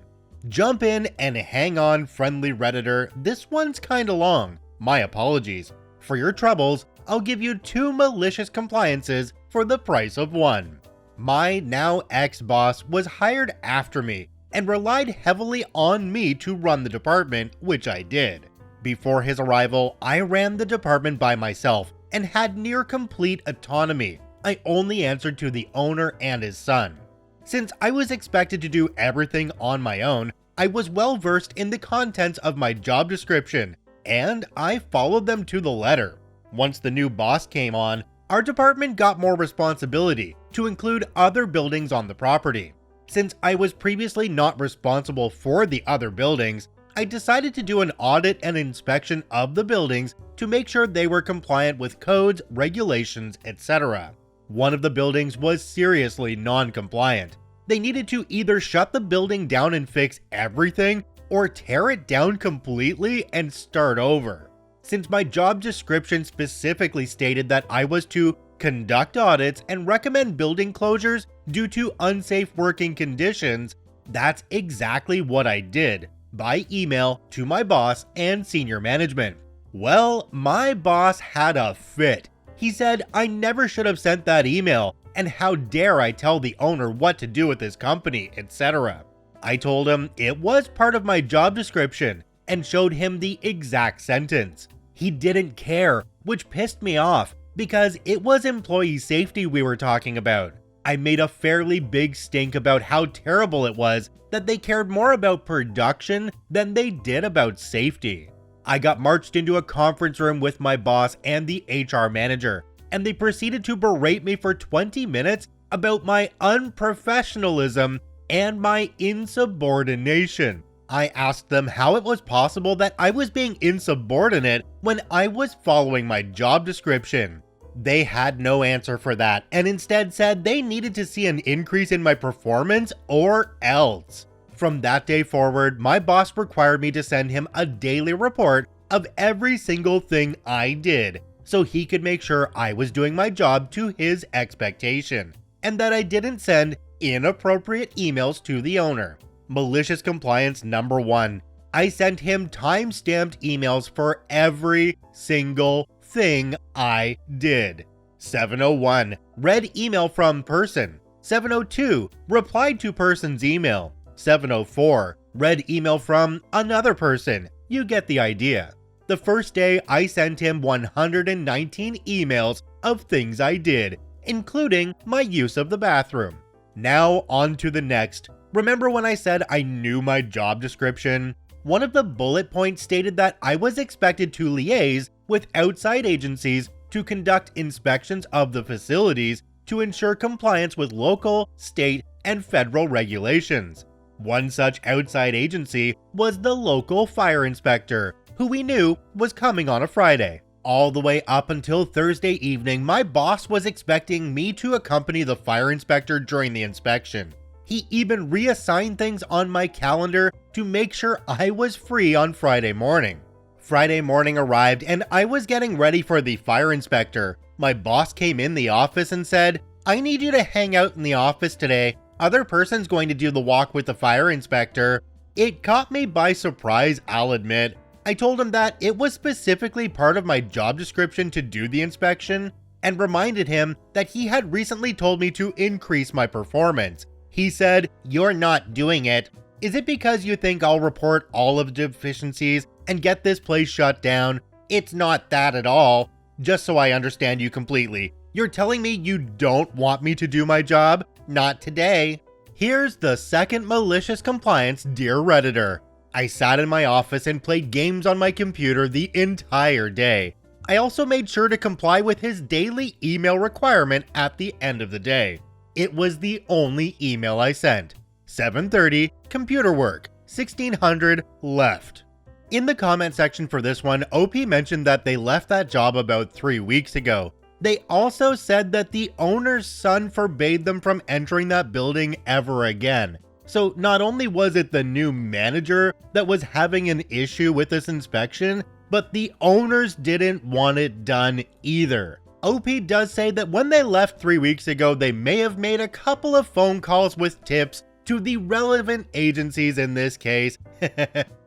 Jump in and hang on, friendly Redditor. This one's kinda long. My apologies. For your troubles, I'll give you 2 malicious compliances for the price of 1. My now ex-boss was hired after me and relied heavily on me to run the department, which I did. Before his arrival, I ran the department by myself and had near complete autonomy. I only answered to the owner and his son. Since I was expected to do everything on my own, I was well versed in the contents of my job description, and I followed them to the letter. Once the new boss came on, our department got more responsibility to include other buildings on the property. Since I was previously not responsible for the other buildings, I decided to do an audit and inspection of the buildings to make sure they were compliant with codes, regulations, etc. One of the buildings was seriously non-compliant. They needed to either shut the building down and fix everything, or tear it down completely and start over. Since my job description specifically stated that I was to conduct audits and recommend building closures due to unsafe working conditions, that's exactly what I did, by email to my boss and senior management. Well, my boss had a fit. He said I never should have sent that email, and how dare I tell the owner what to do with his company, etc. I told him it was part of my job description and showed him the exact sentence. He didn't care, which pissed me off because it was employee safety we were talking about. I made a fairly big stink about how terrible it was that they cared more about production than they did about safety. I got marched into a conference room with my boss and the HR manager, and they proceeded to berate me for 20 minutes about my unprofessionalism and my insubordination. I asked them how it was possible that I was being insubordinate when I was following my job description. They had no answer for that and instead said they needed to see an increase in my performance or else. From that day forward, my boss required me to send him a daily report of every single thing I did, so he could make sure I was doing my job to his expectation, and that I didn't send inappropriate emails to the owner. Malicious compliance number 1. I sent him time-stamped emails for every single thing I did. 701. Read email from person. 702. Replied to person's email. 704. Read email from another person. You get the idea. The first day, I sent him 119 emails of things I did, including my use of the bathroom. Now on to the next. Remember when I said I knew my job description? One of the bullet points stated that I was expected to liaise with outside agencies to conduct inspections of the facilities to ensure compliance with local, state, and federal regulations. One such outside agency was the local fire inspector, who we knew was coming on a Friday. All the way up until Thursday evening, my boss was expecting me to accompany the fire inspector during the inspection. He even reassigned things on my calendar to make sure I was free on Friday morning. Friday morning arrived and I was getting ready for the fire inspector. My boss came in the office and said, "I need you to hang out in the office today. Other person's going to do the walk with the fire inspector." It caught me by surprise, I'll admit. I told him that it was specifically part of my job description to do the inspection, and reminded him that he had recently told me to increase my performance. He said, "You're not doing it. Is it because you think I'll report all of the deficiencies and get this place shut down? It's not that at all. Just so I understand you completely, you're telling me you don't want me to do my job? Not today." Here's the second malicious compliance, dear Redditor. I sat in my office and played games on my computer the entire day. I also made sure to comply with his daily email requirement at the end of the day. It was the only email I sent. 7:30, computer work. 1600, left. In the comment section for this one, OP mentioned that they left that job about 3 weeks ago. They also said that the owner's son forbade them from entering that building ever again. So not only was it the new manager that was having an issue with this inspection, but the owners didn't want it done either. OP does say that when they left 3 weeks ago, they may have made a couple of phone calls with tips to the relevant agencies in this case.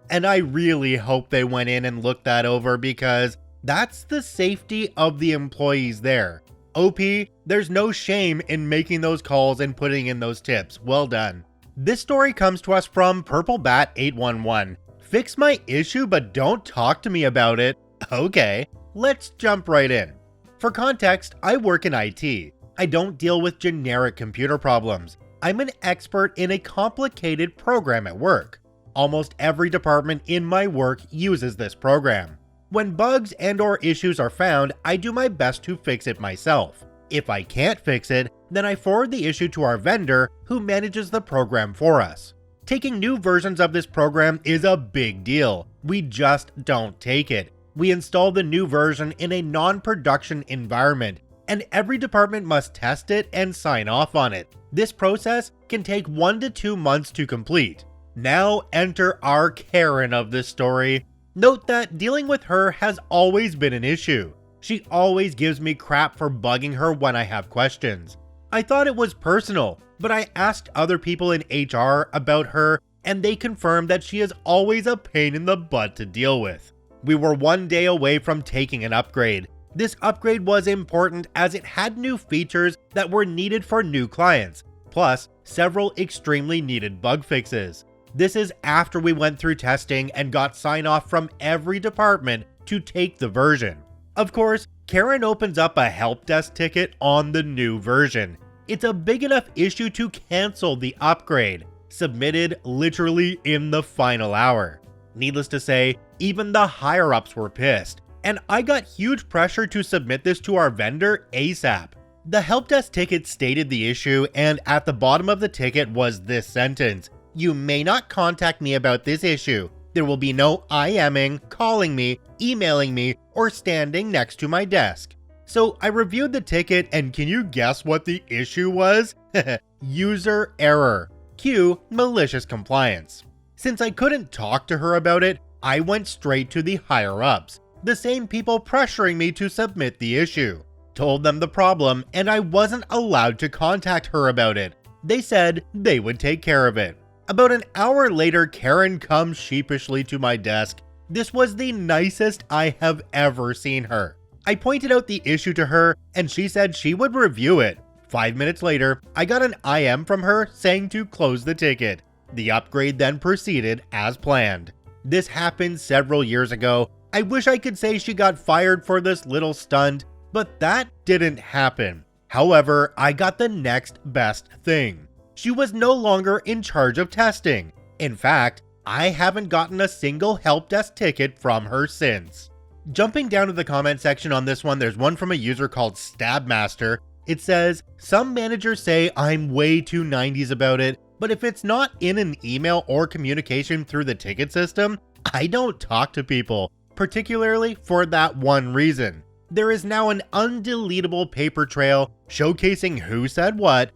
And I really hope they went in and looked that over, because that's the safety of the employees there. OP, there's no shame in making those calls and putting in those tips. Well done. This story comes to us from Purple Bat 811. Fix my issue but don't talk to me about it. Okay, let's jump right in. For context, I work in IT. I don't deal with generic computer problems. I'm an expert in a complicated program at work. Almost every department in my work uses this program. When bugs and/or issues are found, I do my best to fix it myself. If I can't fix it, then I forward the issue to our vendor who manages the program for us. Taking new versions of this program is a big deal. We just don't take it. We install the new version in a non-production environment, and every department must test it and sign off on it. This process can take 1 to 2 months to complete. Now enter our Karen of this story. Note that dealing with her has always been an issue. She always gives me crap for bugging her when I have questions. I thought it was personal, but I asked other people in HR about her, and they confirmed that she is always a pain in the butt to deal with. We were 1 day away from taking an upgrade. This upgrade was important as it had new features that were needed for new clients, plus several extremely needed bug fixes. This is after we went through testing and got sign off from every department to take the version. Of course, Karen opens up a help desk ticket on the new version. It's a big enough issue to cancel the upgrade, submitted literally in the final hour. Needless to say, even the higher ups were pissed, and I got huge pressure to submit this to our vendor ASAP. The help desk ticket stated the issue, and at the bottom of the ticket was this sentence: "You may not contact me about this issue. There will be no IMing, calling me, emailing me, or standing next to my desk." So I reviewed the ticket, and can you guess what the issue was? User error. Cue malicious compliance. Since I couldn't talk to her about it, I went straight to the higher ups, the same people pressuring me to submit the issue. Told them the problem, and I wasn't allowed to contact her about it. They said they would take care of it. About an hour later, Karen comes sheepishly to my desk. This was the nicest I have ever seen her. I pointed out the issue to her, and she said she would review it. 5 minutes later, I got an IM from her saying to close the ticket. The upgrade then proceeded as planned. This happened several years ago. I wish I could say she got fired for this little stunt, but that didn't happen. However, I got the next best thing. She was no longer in charge of testing. In fact, I haven't gotten a single help desk ticket from her since. Jumping down to the comment section on this one, there's one from a user called Stabmaster. It says, "Some managers say I'm way too 90s about it, but if it's not in an email or communication through the ticket system, I don't talk to people, particularly for that one reason. There is now an undeletable paper trail showcasing who said what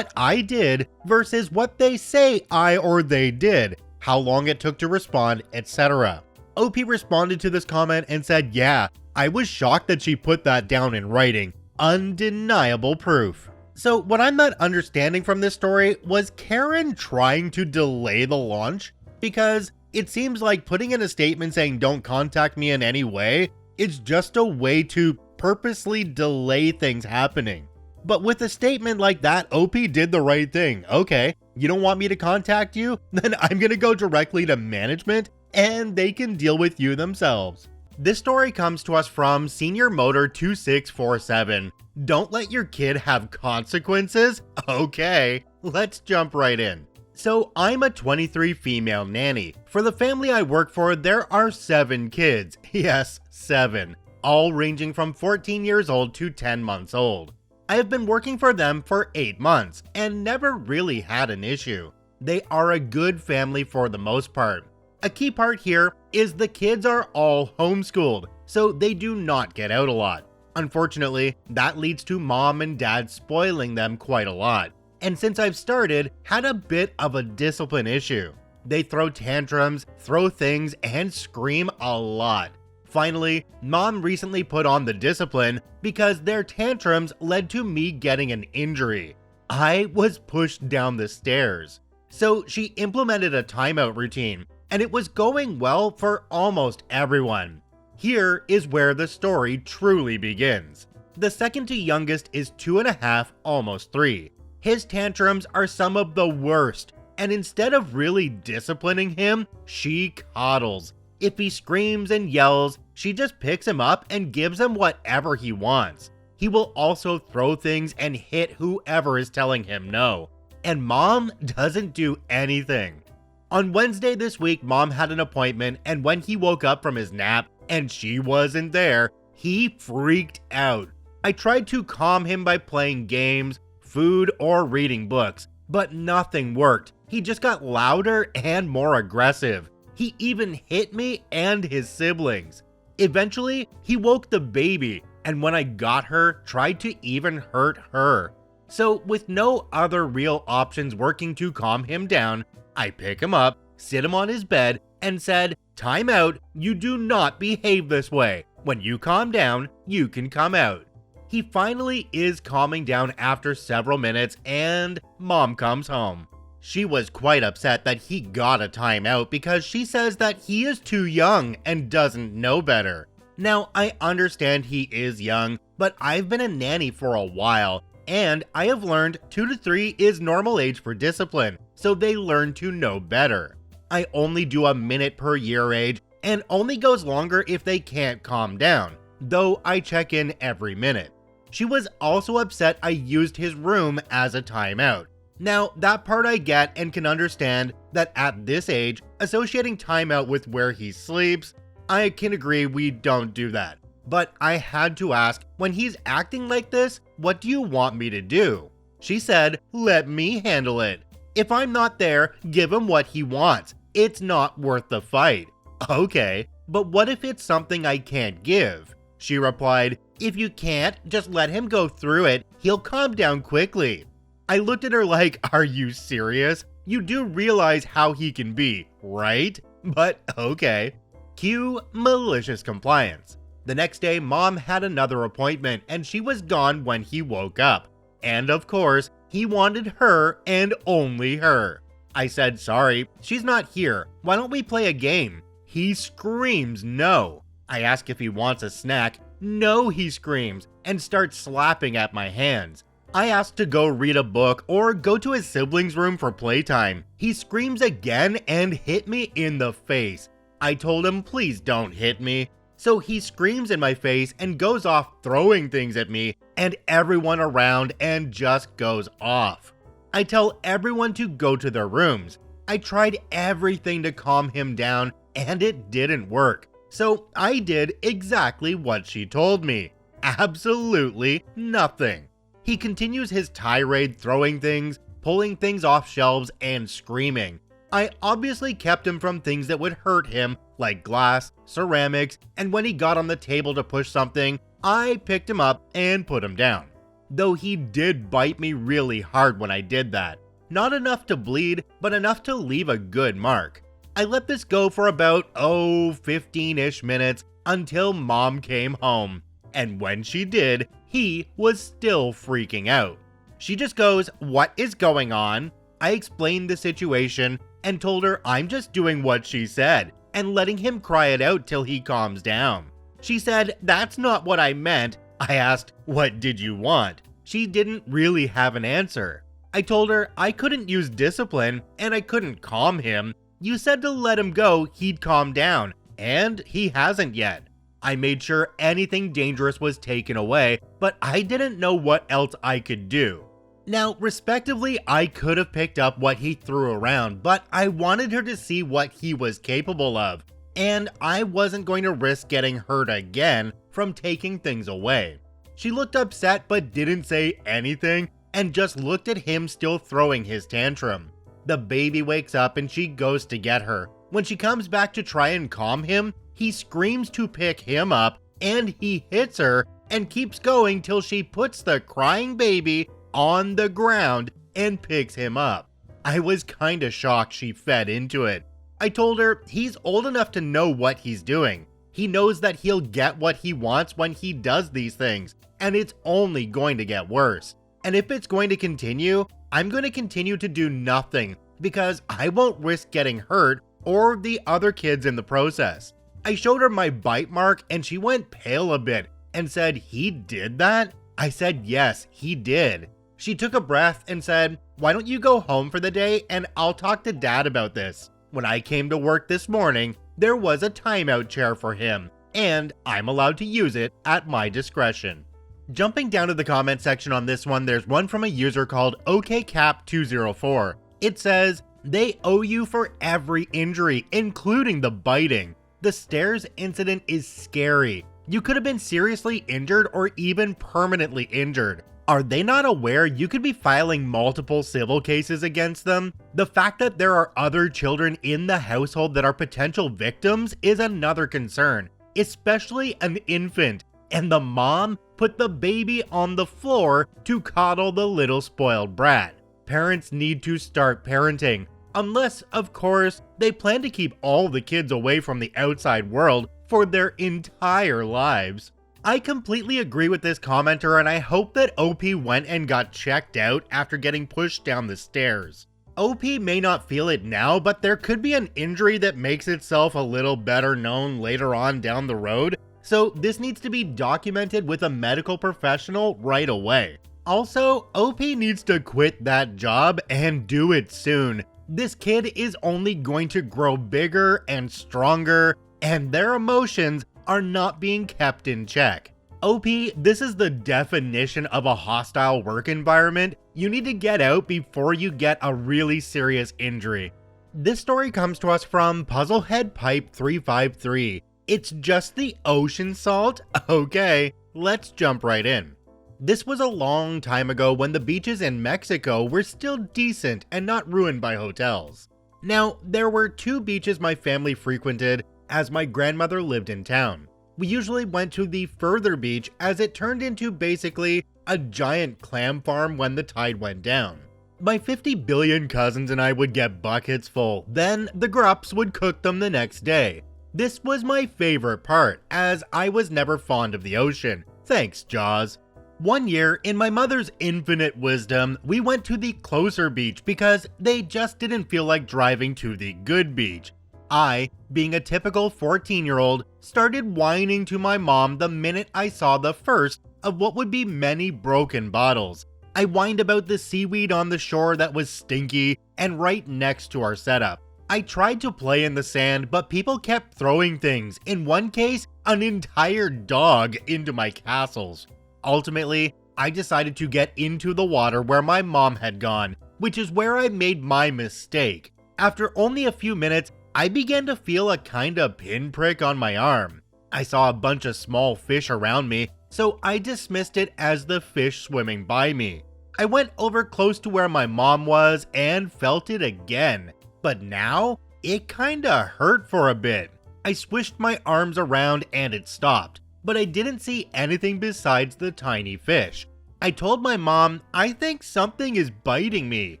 I did versus what they say I or they did, how long it took to respond, etc." OP responded to this comment and said, "Yeah, I was shocked that she put that down in writing. Undeniable proof." So what I'm not understanding from this story, was Karen trying to delay the launch? Because it seems like putting in a statement saying don't contact me in any way, it's just a way to purposely delay things happening. But with a statement like that, OP did the right thing. Okay, you don't want me to contact you? Then I'm gonna go directly to management and they can deal with you themselves. This story comes to us from Senior Motor 2647. Don't let your kid have consequences? Okay, let's jump right in. So I'm a 23 female nanny. For the family I work for, there are 7 kids. Yes, 7. All ranging from 14 years old to 10 months old. I have been working for them for 8 months and never really had an issue. They are a good family for the most part. A key part here is the kids are all homeschooled, so they do not get out a lot. Unfortunately, that leads to mom and dad spoiling them quite a lot. And since I've started, had a bit of a discipline issue. They throw tantrums, throw things, and scream a lot. Finally, mom recently put on the discipline because their tantrums led to me getting an injury. I was pushed down the stairs. So she implemented a timeout routine, and it was going well for almost everyone. Here is where the story truly begins. The second to youngest is 2.5, almost 3. His tantrums are some of the worst, and instead of really disciplining him, she coddles. If he screams and yells, she just picks him up and gives him whatever he wants. He will also throw things and hit whoever is telling him no. And mom doesn't do anything. On Wednesday this week, mom had an appointment, and when he woke up from his nap, and she wasn't there, he freaked out. I tried to calm him by playing games, food, or reading books, but nothing worked. He just got louder and more aggressive. He even hit me and his siblings. Eventually, he woke the baby, and when I got her, tried to even hurt her. So with no other real options working to calm him down, I pick him up, sit him on his bed, and said, "Time out, you do not behave this way. When you calm down, you can come out." He finally is calming down after several minutes, and Mom comes home. She was quite upset that he got a timeout because she says that he is too young and doesn't know better. Now, I understand he is young, but I've been a nanny for a while, and I have learned 2 to 3 is normal age for discipline, so they learn to know better. I only do a minute per year age, and only goes longer if they can't calm down, though I check in every minute. She was also upset I used his room as a timeout. Now, that part I get and can understand that at this age, associating timeout with where he sleeps, I can agree we don't do that. But I had to ask, when he's acting like this, what do you want me to do? She said, "Let me handle it. If I'm not there, give him what he wants. It's not worth the fight." Okay, but what if it's something I can't give? She replied, "If you can't, just let him go through it. He'll calm down quickly." I looked at her like, "Are you serious? You do realize how he can be, right?" But okay. Cue malicious compliance. The next day, Mom had another appointment and she was gone when he woke up. And of course, he wanted her and only her. I said, "Sorry, she's not here. Why don't we play a game?" He screams no. I ask if he wants a snack. No, he screams and starts slapping at my hands. I asked to go read a book or go to his siblings' room for playtime. He screams again and hit me in the face. I told him, "Please don't hit me." So he screams in my face and goes off throwing things at me and everyone around and just goes off. I tell everyone to go to their rooms. I tried everything to calm him down and it didn't work. So I did exactly what she told me. Absolutely nothing. He continues his tirade, throwing things, pulling things off shelves, and screaming. I obviously kept him from things that would hurt him, like glass, ceramics, and when he got on the table to push something, I picked him up and put him down. Though he did bite me really hard when I did that. Not enough to bleed, but enough to leave a good mark. I let this go for about, 15-ish minutes until Mom came home. And when she did, he was still freaking out. She just goes, "What is going on?" I explained the situation and told her I'm just doing what she said and letting him cry it out till he calms down. She said, "That's not what I meant." I asked, "What did you want?" She didn't really have an answer. I told her I couldn't use discipline and I couldn't calm him. You said to let him go, he'd calm down, and he hasn't yet. I made sure anything dangerous was taken away, but I didn't know what else I could do. Now, respectively, I could have picked up what he threw around, but I wanted her to see what he was capable of, and I wasn't going to risk getting hurt again from taking things away. She looked upset but didn't say anything and just looked at him still throwing his tantrum. The baby wakes up and she goes to get her. When she comes back to try and calm him, he screams to pick him up and he hits her and keeps going till she puts the crying baby on the ground and picks him up. I was kinda shocked she fed into it. I told her he's old enough to know what he's doing. He knows that he'll get what he wants when he does these things, and it's only going to get worse. And if it's going to continue, I'm going to continue to do nothing because I won't risk getting hurt or the other kids in the process. I showed her my bite mark and she went pale a bit and said, "He did that?" I said, "Yes, he did." She took a breath and said, "Why don't you go home for the day and I'll talk to Dad about this." When I came to work this morning, there was a timeout chair for him, and I'm allowed to use it at my discretion. Jumping down to the comment section on this one, there's one from a user called OKCap204. It says, "They owe you for every injury, including the biting. The stairs incident is scary. You could have been seriously injured or even permanently injured. Are they not aware you could be filing multiple civil cases against them? The fact that there are other children in the household that are potential victims is another concern, especially an infant. And the mom put the baby on the floor to coddle the little spoiled brat. Parents need to start parenting. Unless, of course, they plan to keep all the kids away from the outside world for their entire lives. I completely agree with this commenter, and I hope that OP went and got checked out after getting pushed down the stairs. OP may not feel it now, but there could be an injury that makes itself a little better known later on down the road, so this needs to be documented with a medical professional right away. Also, OP needs to quit that job and do it soon. This kid is only going to grow bigger and stronger, and their emotions are not being kept in check. OP, this is the definition of a hostile work environment. You need to get out before you get a really serious injury. This story comes to us from Puzzlehead Pipe 353. It's just the ocean salt? Okay, let's jump right in. This was a long time ago when the beaches in Mexico were still decent and not ruined by hotels. Now, there were two beaches my family frequented as my grandmother lived in town. We usually went to the further beach as it turned into basically a giant clam farm when the tide went down. My 50 billion cousins and I would get buckets full, then the grups would cook them the next day. This was my favorite part, as I was never fond of the ocean. Thanks, Jaws. One year, in my mother's infinite wisdom, we went to the closer beach because they just didn't feel like driving to the good beach. I, being a typical 14-year-old, started whining to my mom the minute I saw the first of what would be many broken bottles. I whined about the seaweed on the shore that was stinky and right next to our setup. I tried to play in the sand, but people kept throwing things, in one case, an entire dog, into my castles. Ultimately, I decided to get into the water where my mom had gone, which is where I made my mistake. After only a few minutes, I began to feel a kinda pinprick on my arm. I saw a bunch of small fish around me, so I dismissed it as the fish swimming by me. I went over close to where my mom was and felt it again, but now it kinda hurt for a bit. I swished my arms around and it stopped, but I didn't see anything besides the tiny fish. I told my mom, I think something is biting me.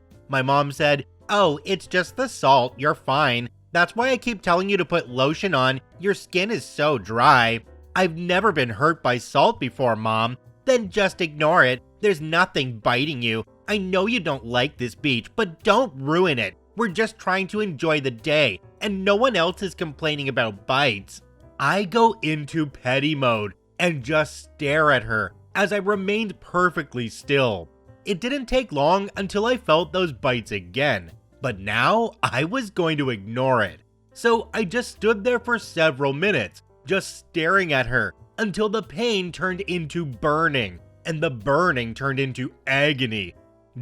My mom said, "Oh, it's just the salt, you're fine. That's why I keep telling you to put lotion on, your skin is so dry." "I've never been hurt by salt before, Mom." "Then just ignore it, there's nothing biting you. I know you don't like this beach, but don't ruin it. We're just trying to enjoy the day, and no one else is complaining about bites." I go into petty mode and just stare at her as I remained perfectly still. It didn't take long until I felt those bites again. But now, I was going to ignore it. So I just stood there for several minutes, just staring at her, until the pain turned into burning, and the burning turned into agony.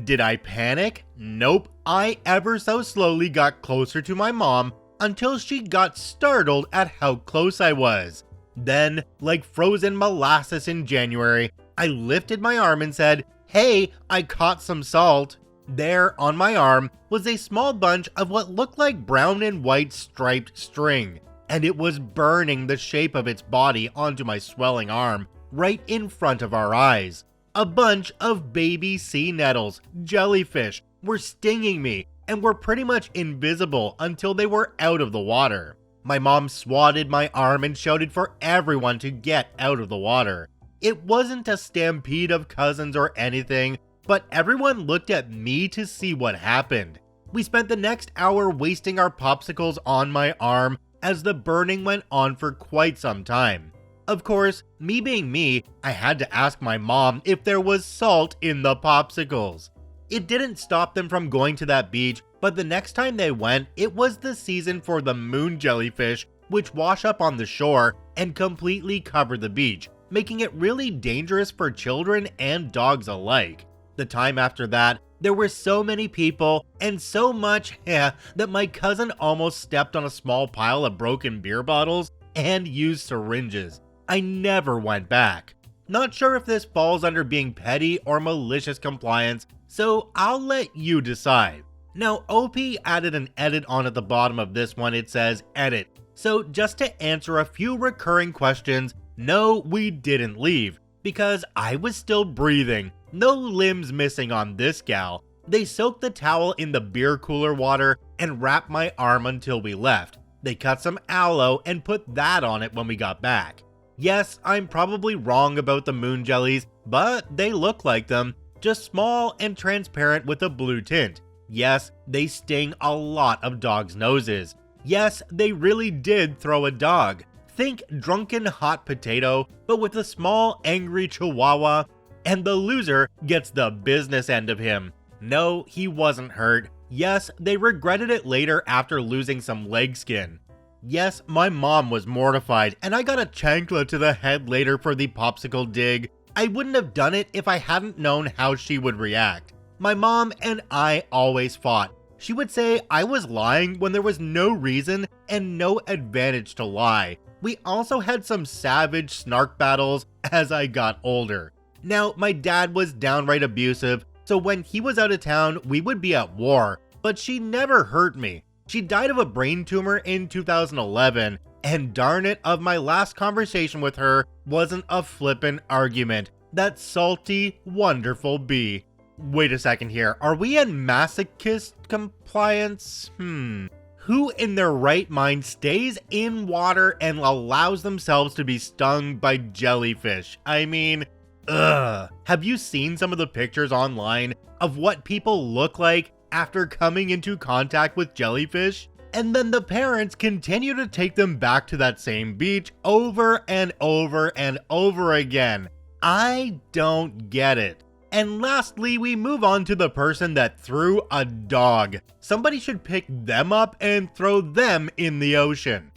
Did I panic? Nope. I ever so slowly got closer to my mom until she got startled at how close I was. Then, like frozen molasses in January, I lifted my arm and said, "Hey, I caught some salt." There, on my arm, was a small bunch of what looked like brown and white striped string, and it was burning the shape of its body onto my swelling arm, right in front of our eyes. A bunch of baby sea nettles, jellyfish, were stinging me, and were pretty much invisible until they were out of the water. My mom swatted my arm and shouted for everyone to get out of the water. It wasn't a stampede of cousins or anything, but everyone looked at me to see what happened. We spent the next hour wasting our popsicles on my arm as the burning went on for quite some time. Of course, me being me, I had to ask my mom if there was salt in the popsicles. It didn't stop them from going to that beach, but the next time they went, it was the season for the moon jellyfish, which wash up on the shore and completely cover the beach, making it really dangerous for children and dogs alike. The time after that, there were so many people and so much that my cousin almost stepped on a small pile of broken beer bottles and used syringes. I never went back. Not sure if this falls under being petty or malicious compliance, so I'll let you decide. Now, OP added an edit on at the bottom of this one. It says edit. So just to answer a few recurring questions, no, we didn't leave, because I was still breathing. No limbs missing on this gal. They soaked the towel in the beer cooler water and wrapped my arm until we left. They cut some aloe and put that on it when we got back. Yes, I'm probably wrong about the moon jellies, but they look like them, just small and transparent with a blue tint. Yes, they sting a lot of dogs' noses. Yes, they really did throw a dog. Think drunken hot potato, but with a small angry chihuahua, and the loser gets the business end of him. No, he wasn't hurt. Yes, they regretted it later after losing some leg skin. Yes, my mom was mortified, and I got a chancla to the head later for the popsicle dig. I wouldn't have done it if I hadn't known how she would react. My mom and I always fought. She would say I was lying when there was no reason and no advantage to lie. We also had some savage snark battles as I got older. Now, my dad was downright abusive, so when he was out of town, we would be at war, but she never hurt me. She died of a brain tumor in 2011, and darn it, of my last conversation with her wasn't a flippin' argument. That salty, wonderful bee. Wait a second here, are we in masochist compliance? Who in their right mind stays in water and allows themselves to be stung by jellyfish? I mean, ugh. Have you seen some of the pictures online of what people look like after coming into contact with jellyfish? And then the parents continue to take them back to that same beach over and over and over again. I don't get it. And lastly, we move on to the person that threw a dog. Somebody should pick them up and throw them in the ocean.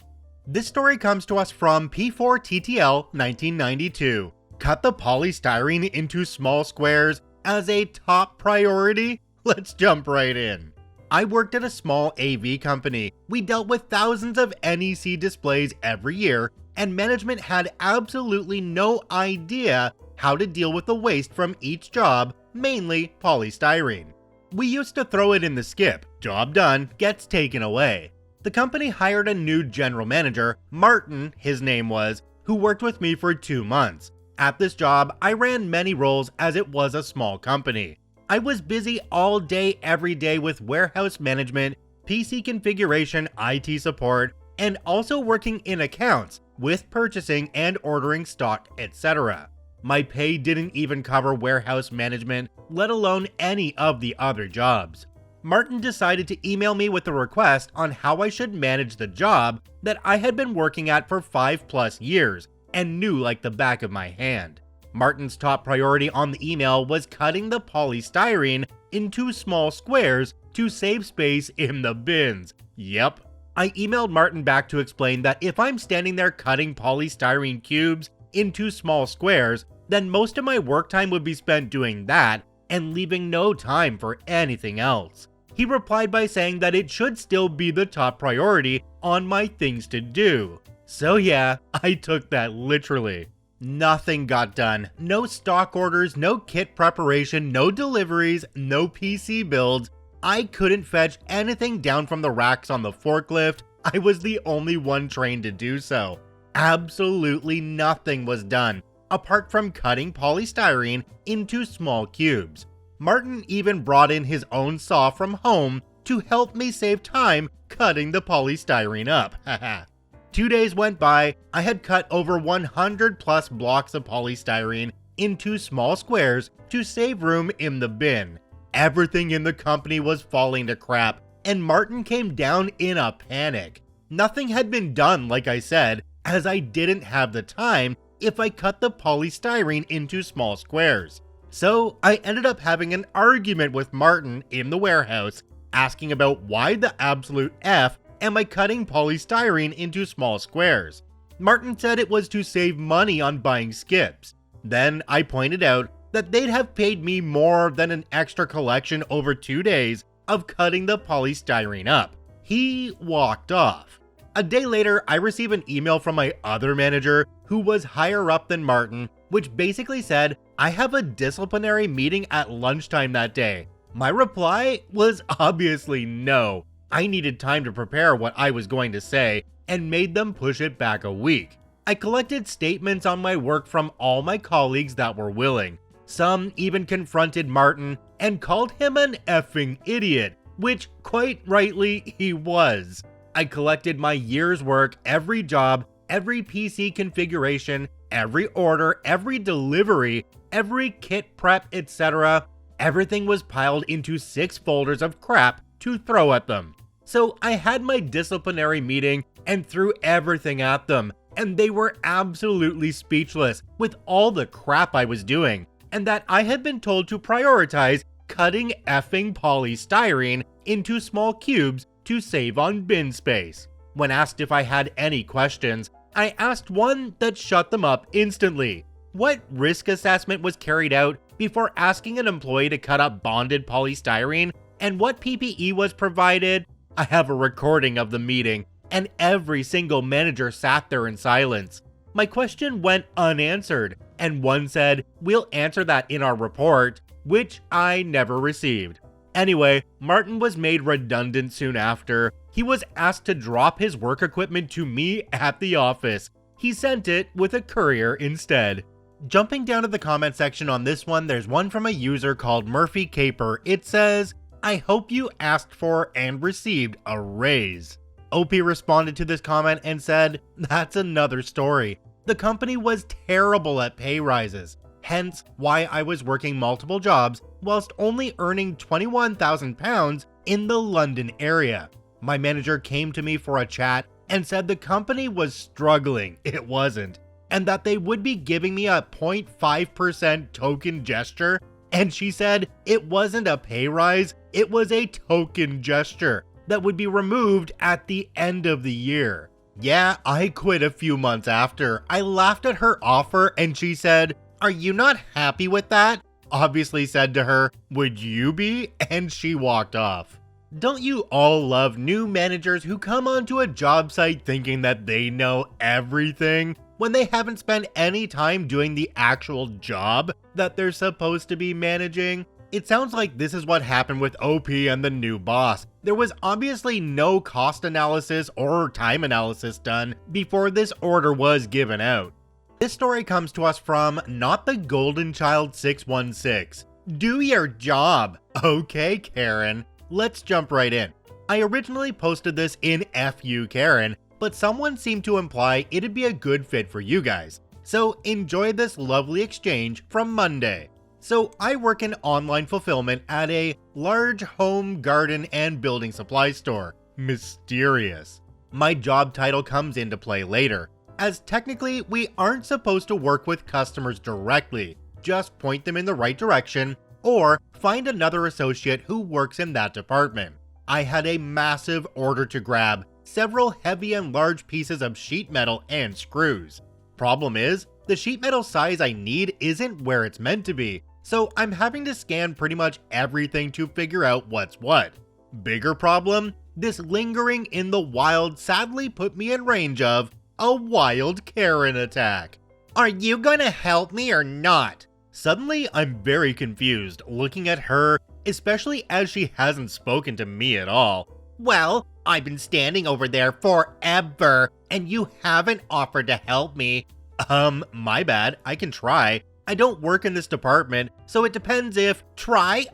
This story comes to us from P4TTL 1992. Cut the polystyrene into small squares as a top priority? Let's jump right in. I worked at a small AV company. We dealt with thousands of NEC displays every year, and management had absolutely no idea how to deal with the waste from each job, mainly polystyrene. We used to throw it in the skip. Job done, gets taken away. The company hired a new general manager, Martin, his name was, who worked with me for 2 months. At this job, I ran many roles as it was a small company. I was busy all day, every day with warehouse management, PC configuration, IT support, and also working in accounts with purchasing and ordering stock, etc. My pay didn't even cover warehouse management, let alone any of the other jobs. Martin decided to email me with a request on how I should manage the job that I had been working at for 5+ years and knew like the back of my hand. Martin's top priority on the email was cutting the polystyrene into small squares to save space in the bins. Yep. I emailed Martin back to explain that if I'm standing there cutting polystyrene cubes into small squares, then most of my work time would be spent doing that and leaving no time for anything else. He replied by saying that it should still be the top priority on my things to do. So yeah, I took that literally. Nothing got done. No stock orders, no kit preparation, no deliveries, no PC builds. I couldn't fetch anything down from the racks on the forklift. I was the only one trained to do so. Absolutely nothing was done, apart from cutting polystyrene into small cubes. Martin even brought in his own saw from home to help me save time cutting the polystyrene up. 2 days went by, I had cut over 100+ blocks of polystyrene into small squares to save room in the bin. Everything in the company was falling to crap, and Martin came down in a panic. Nothing had been done, like I said, as I didn't have the time if I cut the polystyrene into small squares. So I ended up having an argument with Martin in the warehouse, asking about why the absolute F am I cutting polystyrene into small squares. Martin said it was to save money on buying skips. Then I pointed out that they'd have paid me more than an extra collection over 2 days of cutting the polystyrene up. He walked off. A day later, I received an email from my other manager who was higher up than Martin, which basically said, I have a disciplinary meeting at lunchtime that day. My reply was obviously no. I needed time to prepare what I was going to say and made them push it back a week. I collected statements on my work from all my colleagues that were willing. Some even confronted Martin and called him an effing idiot, which quite rightly he was. I collected my year's work, every job, every PC configuration, every order, every delivery, every kit prep, etc. Everything was piled into 6 folders of crap to throw at them. So I had my disciplinary meeting and threw everything at them, and they were absolutely speechless with all the crap I was doing, and that I had been told to prioritize cutting effing polystyrene into small cubes to save on bin space. When asked if I had any questions, I asked one that shut them up instantly. What risk assessment was carried out before asking an employee to cut up bonded polystyrene, and what PPE was provided? I have a recording of the meeting, and every single manager sat there in silence. My question went unanswered, and one said, "We'll answer that in our report," which I never received. Anyway, Martin was made redundant soon after. He was asked to drop his work equipment to me at the office. He sent it with a courier instead. Jumping down to the comment section on this one, there's one from a user called Murphy Caper. It says, "I hope you asked for and received a raise." OP responded to this comment and said, "That's another story. The company was terrible at pay rises, hence why I was working multiple jobs whilst only earning £21,000 in the London area. My manager came to me for a chat and said the company was struggling, it wasn't, and that they would be giving me a 0.5% token gesture, and she said it wasn't a pay rise, it was a token gesture that would be removed at the end of the year. Yeah, I quit a few months after. I laughed at her offer and she said, "Are you not happy with that?" Obviously said to her, "Would you be?" And she walked off. Don't you all love new managers who come onto a job site thinking that they know everything when they haven't spent any time doing the actual job that they're supposed to be managing? It sounds like this is what happened with OP and the new boss. There was obviously no cost analysis or time analysis done before this order was given out. This story comes to us from Not the Golden Child 616. Do your job. Okay, Karen. Let's jump right in. I originally posted this in FU Karen, but someone seemed to imply it'd be a good fit for you guys. So enjoy this lovely exchange from Monday. So I work in online fulfillment at a large home, garden, and building supply store. Mysterious. My job title comes into play later, as technically we aren't supposed to work with customers directly, just point them in the right direction or find another associate who works in that department. I had a massive order to grab, several heavy and large pieces of sheet metal and screws. Problem is, the sheet metal size I need isn't where it's meant to be, so I'm having to scan pretty much everything to figure out what's what. Bigger problem, this lingering in the wild sadly put me in range of a wild Karen attack. Are you gonna help me or not? Suddenly, I'm very confused looking at her, especially as she hasn't spoken to me at all. Well, I've been standing over there forever, and you haven't offered to help me. My bad, I can try. I don't work in this department, so it depends if... Try?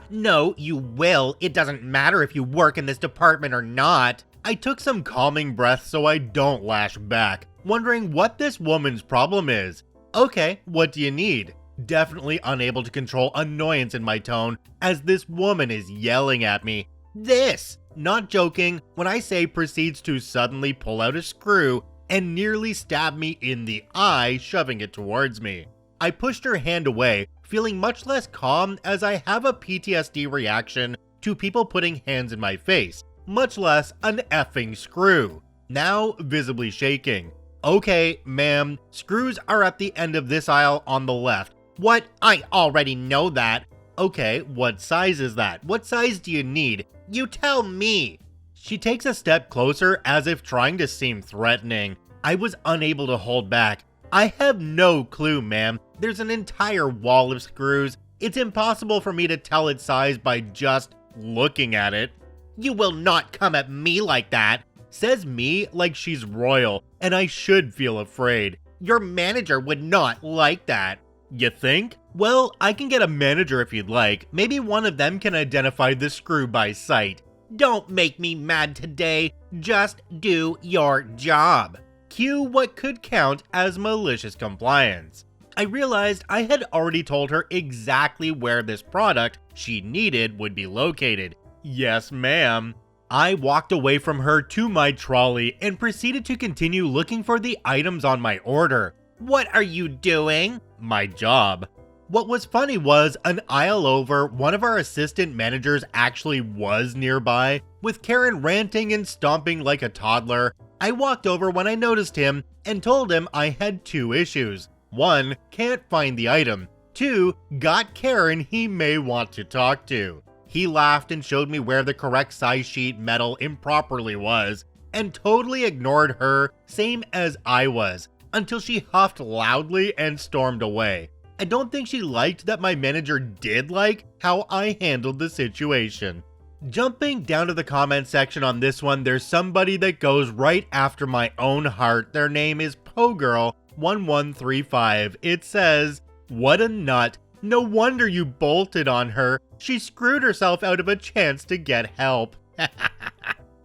No, you will. It doesn't matter if you work in this department or not. I took some calming breaths so I don't lash back, wondering what this woman's problem is. Okay, what do you need? Definitely unable to control annoyance in my tone as this woman is yelling at me. This! Not joking when I say proceeds to suddenly pull out a screw and nearly stab me in the eye, shoving it towards me. I pushed her hand away, feeling much less calm as I have a PTSD reaction to people putting hands in my face, much less an effing screw. Now visibly shaking. Okay, ma'am, screws are at the end of this aisle on the left. What? I already know that. Okay, what size is that? What size do you need? You tell me. She takes a step closer as if trying to seem threatening. I was unable to hold back. I have no clue, ma'am. There's an entire wall of screws. It's impossible for me to tell its size by just looking at it. You will not come at me like that. Says me like she's royal, and I should feel afraid. Your manager would not like that. You think? Well, I can get a manager if you'd like. Maybe one of them can identify the screw by sight. Don't make me mad today. Just do your job. Cue what could count as malicious compliance. I realized I had already told her exactly where this product she needed would be located. Yes, ma'am. I walked away from her to my trolley and proceeded to continue looking for the items on my order. What are you doing? My job. What was funny was an aisle over, one of our assistant managers actually was nearby, with Karen ranting and stomping like a toddler. I walked over when I noticed him and told him I had 2 issues. 1, can't find the item. 2, got Karen he may want to talk to. He laughed and showed me where the correct size sheet metal improperly was, and totally ignored her, same as I was, until she huffed loudly and stormed away. I don't think she liked that my manager did like how I handled the situation. Jumping down to the comment section on this one, there's somebody that goes right after my own heart. Their name is PoGirl1135. It says, "What a nut. No wonder you bolted on her. She screwed herself out of a chance to get help."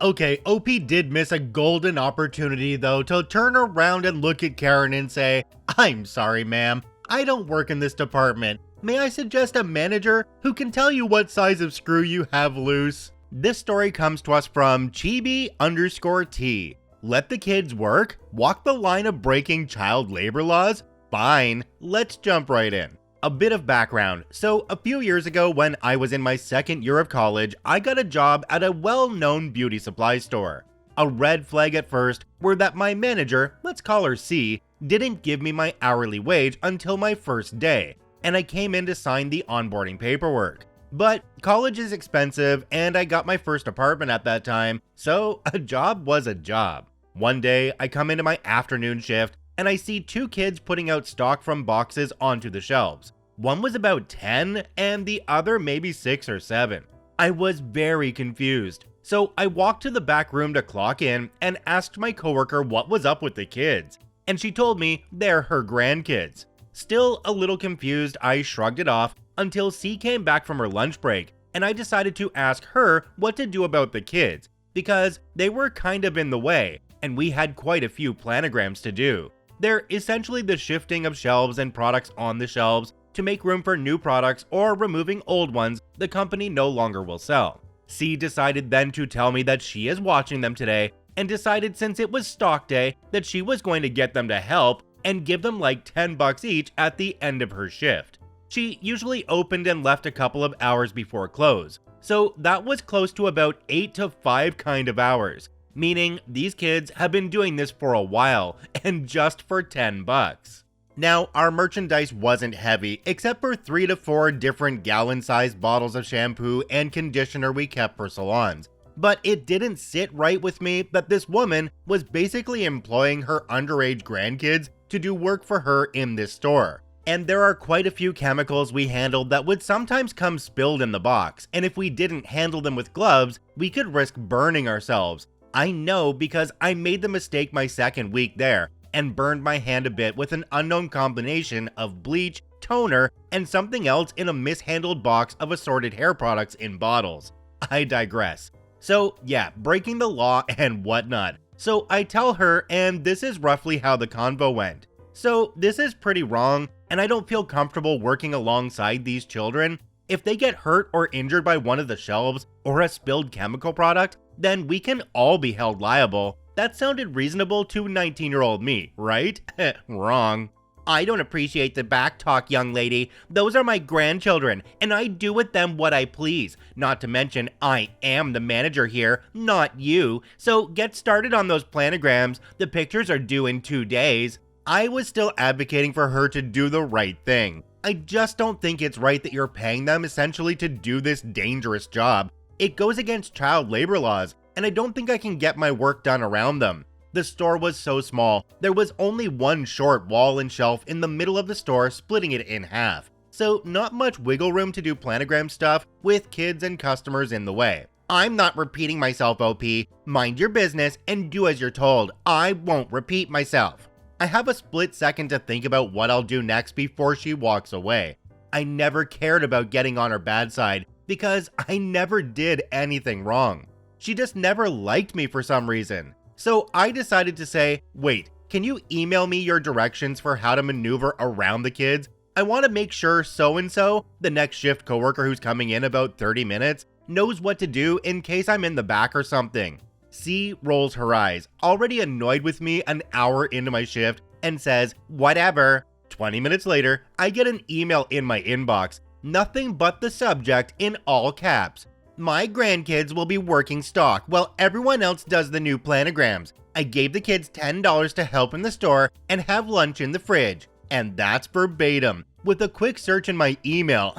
Okay, OP did miss a golden opportunity though to turn around and look at Karen and say, "I'm sorry, ma'am. I don't work in this department. May I suggest a manager who can tell you what size of screw you have loose?" This story comes to us from Chibi_T. Let the kids work? Walk the line of breaking child labor laws? Fine, let's jump right in. A bit of background. So a few years ago when I was in my second year of college, I got a job at a well-known beauty supply store. A red flag at first were that my manager, let's call her C, didn't give me my hourly wage until my first day, and I came in to sign the onboarding paperwork. But college is expensive and I got my first apartment at that time, so a job was a job. One day I come into my afternoon shift and I see 2 kids putting out stock from boxes onto the shelves. One was about 10 and the other maybe 6 or 7. I was very confused. So I walked to the back room to clock in and asked my coworker what was up with the kids. And she told me they're her grandkids. Still a little confused, I shrugged it off until C came back from her lunch break and I decided to ask her what to do about the kids because they were kind of in the way and we had quite a few planograms to do. They're essentially the shifting of shelves and products on the shelves to make room for new products or removing old ones the company no longer will sell. C decided then to tell me that she is watching them today and decided since it was stock day that she was going to get them to help and give them like $10 each at the end of her shift. She usually opened and left a couple of hours before close, so that was close to about 8 to 5 kind of hours, meaning these kids have been doing this for a while and just for $10. Now, our merchandise wasn't heavy, except for 3 to 4 different gallon-sized bottles of shampoo and conditioner we kept for salons. But it didn't sit right with me that this woman was basically employing her underage grandkids to do work for her in this store. And there are quite a few chemicals we handled that would sometimes come spilled in the box, and if we didn't handle them with gloves, we could risk burning ourselves. I know because I made the mistake my second week there, and burned my hand a bit with an unknown combination of bleach, toner, and something else in a mishandled box of assorted hair products in bottles. I digress. So yeah, breaking the law and whatnot. So I tell her, and this is roughly how the convo went. So this is pretty wrong, and I don't feel comfortable working alongside these children. If they get hurt or injured by one of the shelves or a spilled chemical product, then we can all be held liable. That sounded reasonable to 19-year-old me, right? Wrong. I don't appreciate the back talk, young lady. Those are my grandchildren, and I do with them what I please. Not to mention, I am the manager here, not you. So get started on those planograms. The pictures are due in 2 days. I was still advocating for her to do the right thing. I just don't think it's right that you're paying them essentially to do this dangerous job. It goes against child labor laws, and I don't think I can get my work done around them. The store was so small, there was only one short wall and shelf in the middle of the store splitting it in half. So not much wiggle room to do planogram stuff with kids and customers in the way. I'm not repeating myself, OP. Mind your business and do as you're told. I won't repeat myself. I have a split second to think about what I'll do next before she walks away. I never cared about getting on her bad side because I never did anything wrong. She just never liked me for some reason. So I decided to say, wait, can you email me your directions for how to maneuver around the kids? I want to make sure so-and-so, the next shift coworker who's coming in about 30 minutes, knows what to do in case I'm in the back or something. C rolls her eyes, already annoyed with me an hour into my shift, and says, whatever. 20 minutes later, I get an email in my inbox, nothing but the subject in all caps. My grandkids will be working stock while everyone else does the new planograms. I gave the kids $10 to help in the store and have lunch in the fridge. And that's verbatim. With a quick search in my email,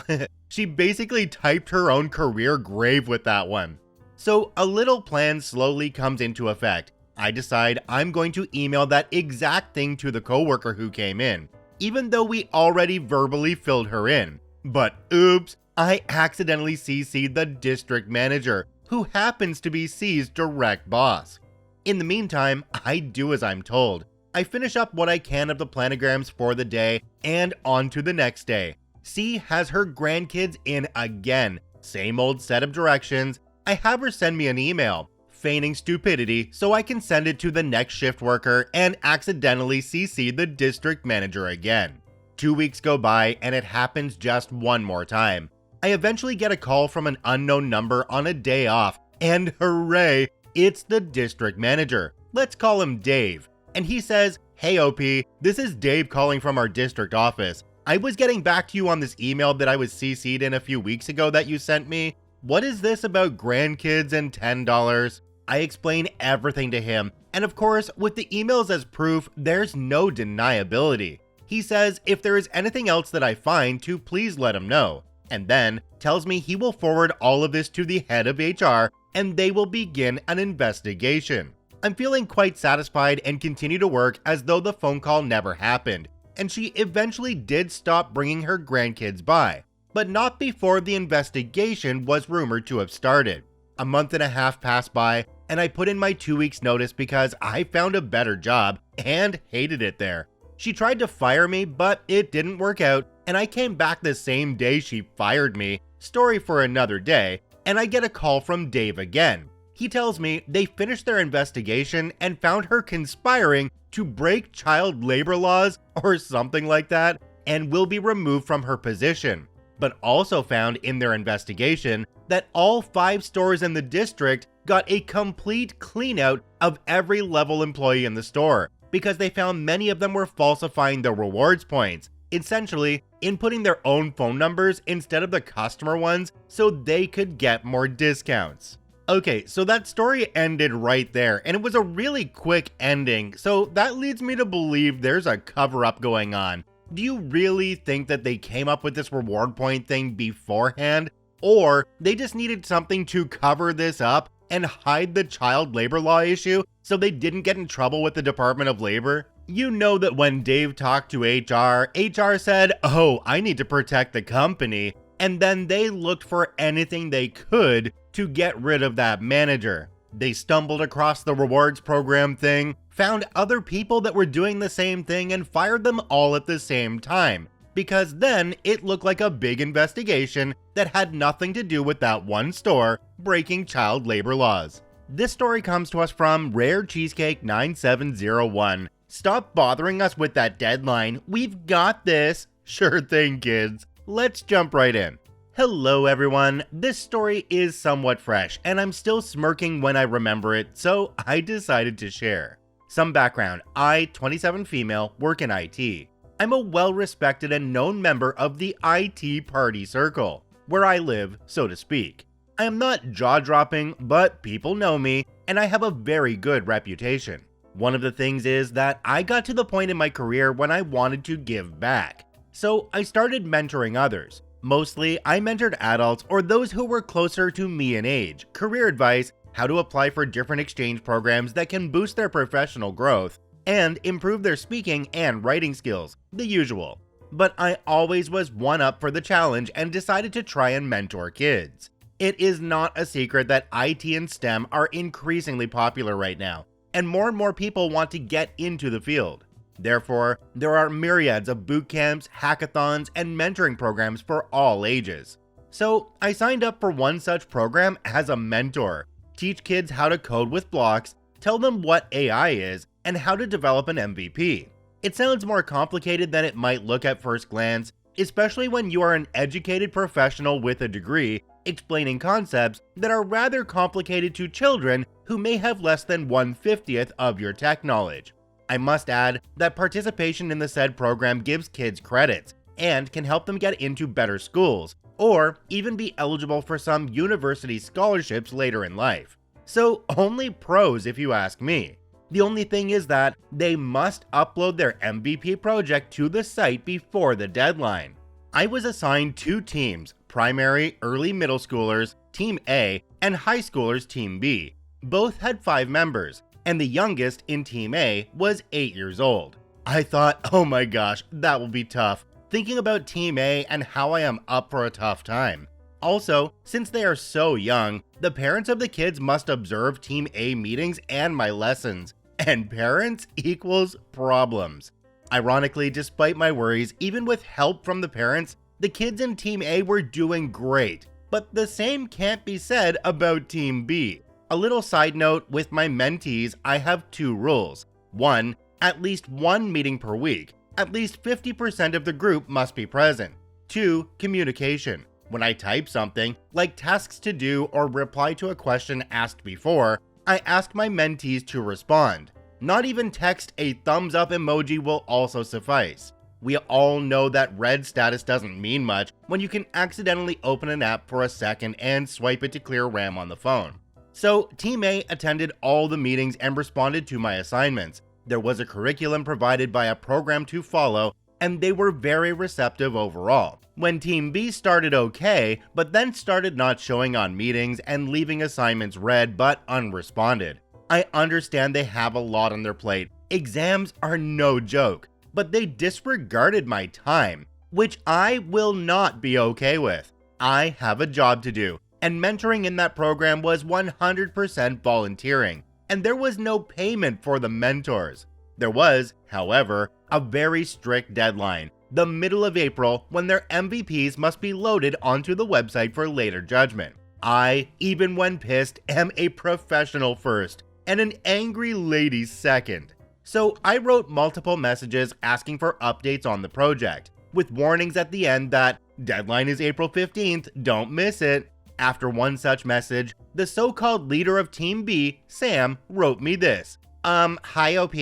she basically typed her own career grave with that one. So a little plan slowly comes into effect. I decide I'm going to email that exact thing to the coworker who came in, even though we already verbally filled her in. But oops, I accidentally CC'd the district manager, who happens to be C's direct boss. In the meantime, I do as I'm told. I finish up what I can of the planograms for the day and on to the next day. C has her grandkids in again. Same old set of directions. I have her send me an email, feigning stupidity so I can send it to the next shift worker and accidentally CC the district manager again. 2 weeks go by and it happens just one more time. I eventually get a call from an unknown number on a day off, and hooray, it's the district manager. Let's call him Dave. And he says, hey OP, this is Dave calling from our district office. I was getting back to you on this email that I was CC'd in a few weeks ago that you sent me. What is this about grandkids and $10? I explain everything to him, and of course, with the emails as proof, there's no deniability. He says if there is anything else that I find to please let him know, and then tells me he will forward all of this to the head of HR and they will begin an investigation. I'm feeling quite satisfied and continue to work as though the phone call never happened, and she eventually did stop bringing her grandkids by, but not before the investigation was rumored to have started. A month and a half passed by, and I put in my 2 weeks notice because I found a better job and hated it there. She tried to fire me, but it didn't work out, and I came back the same day she fired me, story for another day, and I get a call from Dave again. He tells me they finished their investigation and found her conspiring to break child labor laws or something like that, and will be removed from her position, but also found in their investigation that all 5 stores in the district got a complete clean out of every level employee in the store, because they found many of them were falsifying their rewards points, essentially inputting their own phone numbers instead of the customer ones so they could get more discounts. Okay, so that story ended right there, and it was a really quick ending, so that leads me to believe there's a cover-up going on. Do you really think that they came up with this reward point thing beforehand? Or they just needed something to cover this up and hide the child labor law issue so they didn't get in trouble with the Department of Labor? You know that when Dave talked to HR said, oh, I need to protect the company, and then they looked for anything they could to get rid of that manager. They stumbled across the rewards program thing, found other people that were doing the same thing and fired them all at the same time, because then it looked like a big investigation that had nothing to do with that one store breaking child labor laws. This story comes to us from Rare Cheesecake 9701. Stop bothering us with that deadline. We've got this. Sure thing, kids. Let's jump right in. Hello everyone, this story is somewhat fresh and I'm still smirking when I remember it, so I decided to share. Some background: I, 27 female, work in IT. I'm a well-respected and known member of the IT party circle, where I live, so to speak. I am not jaw-dropping, but people know me and I have a very good reputation. One of the things is that I got to the point in my career when I wanted to give back. So I started mentoring others. Mostly, I mentored adults or those who were closer to me in age, career advice, how to apply for different exchange programs that can boost their professional growth, and improve their speaking and writing skills, the usual. But I always was one up for the challenge and decided to try and mentor kids. It is not a secret that IT and STEM are increasingly popular right now, and more people want to get into the field. Therefore, there are myriads of boot camps, hackathons, and mentoring programs for all ages. So I signed up for one such program as a mentor. Teach kids how to code with blocks, tell them what AI is, and how to develop an MVP. It sounds more complicated than it might look at first glance, especially when you are an educated professional with a degree, explaining concepts that are rather complicated to children who may have less than 1/50th of your tech knowledge. I must add that participation in the said program gives kids credits and can help them get into better schools, or even be eligible for some university scholarships later in life. So only pros if you ask me. The only thing is that they must upload their MVP project to the site before the deadline. I was assigned 2 teams, primary early middle schoolers, Team A, and high schoolers, Team B. Both had 5 members, and the youngest in Team A was 8 years old. I thought, oh my gosh, that will be tough, thinking about Team A and how I am up for a tough time. Also, since they are so young, the parents of the kids must observe Team A meetings and my lessons, and parents equals problems. Ironically, despite my worries, even with help from the parents, the kids in Team A were doing great, but the same can't be said about Team B. A little side note, with my mentees, I have 2 rules. 1, at least 1 meeting per week. At least 50% of the group must be present. 2, communication. When I type something, like tasks to do or reply to a question asked before, I ask my mentees to respond. Not even text, a thumbs up emoji will also suffice. We all know that red status doesn't mean much when you can accidentally open an app for a second and swipe it to clear RAM on the phone. So Team A attended all the meetings and responded to my assignments. There was a curriculum provided by a program to follow, and they were very receptive overall. When Team B started okay, but then started not showing on meetings and leaving assignments read but unresponded. I understand they have a lot on their plate. Exams are no joke, but they disregarded my time, which I will not be okay with. I have a job to do, and mentoring in that program was 100% volunteering, and there was no payment for the mentors. There was, however, a very strict deadline, the middle of April, when their MVPs must be loaded onto the website for later judgment. I, even when pissed, am a professional first, and an angry lady second. So I wrote multiple messages asking for updates on the project, with warnings at the end that deadline is April 15th, don't miss it. After one such message, the so-called leader of Team B, Sam, wrote me this. Hi OP,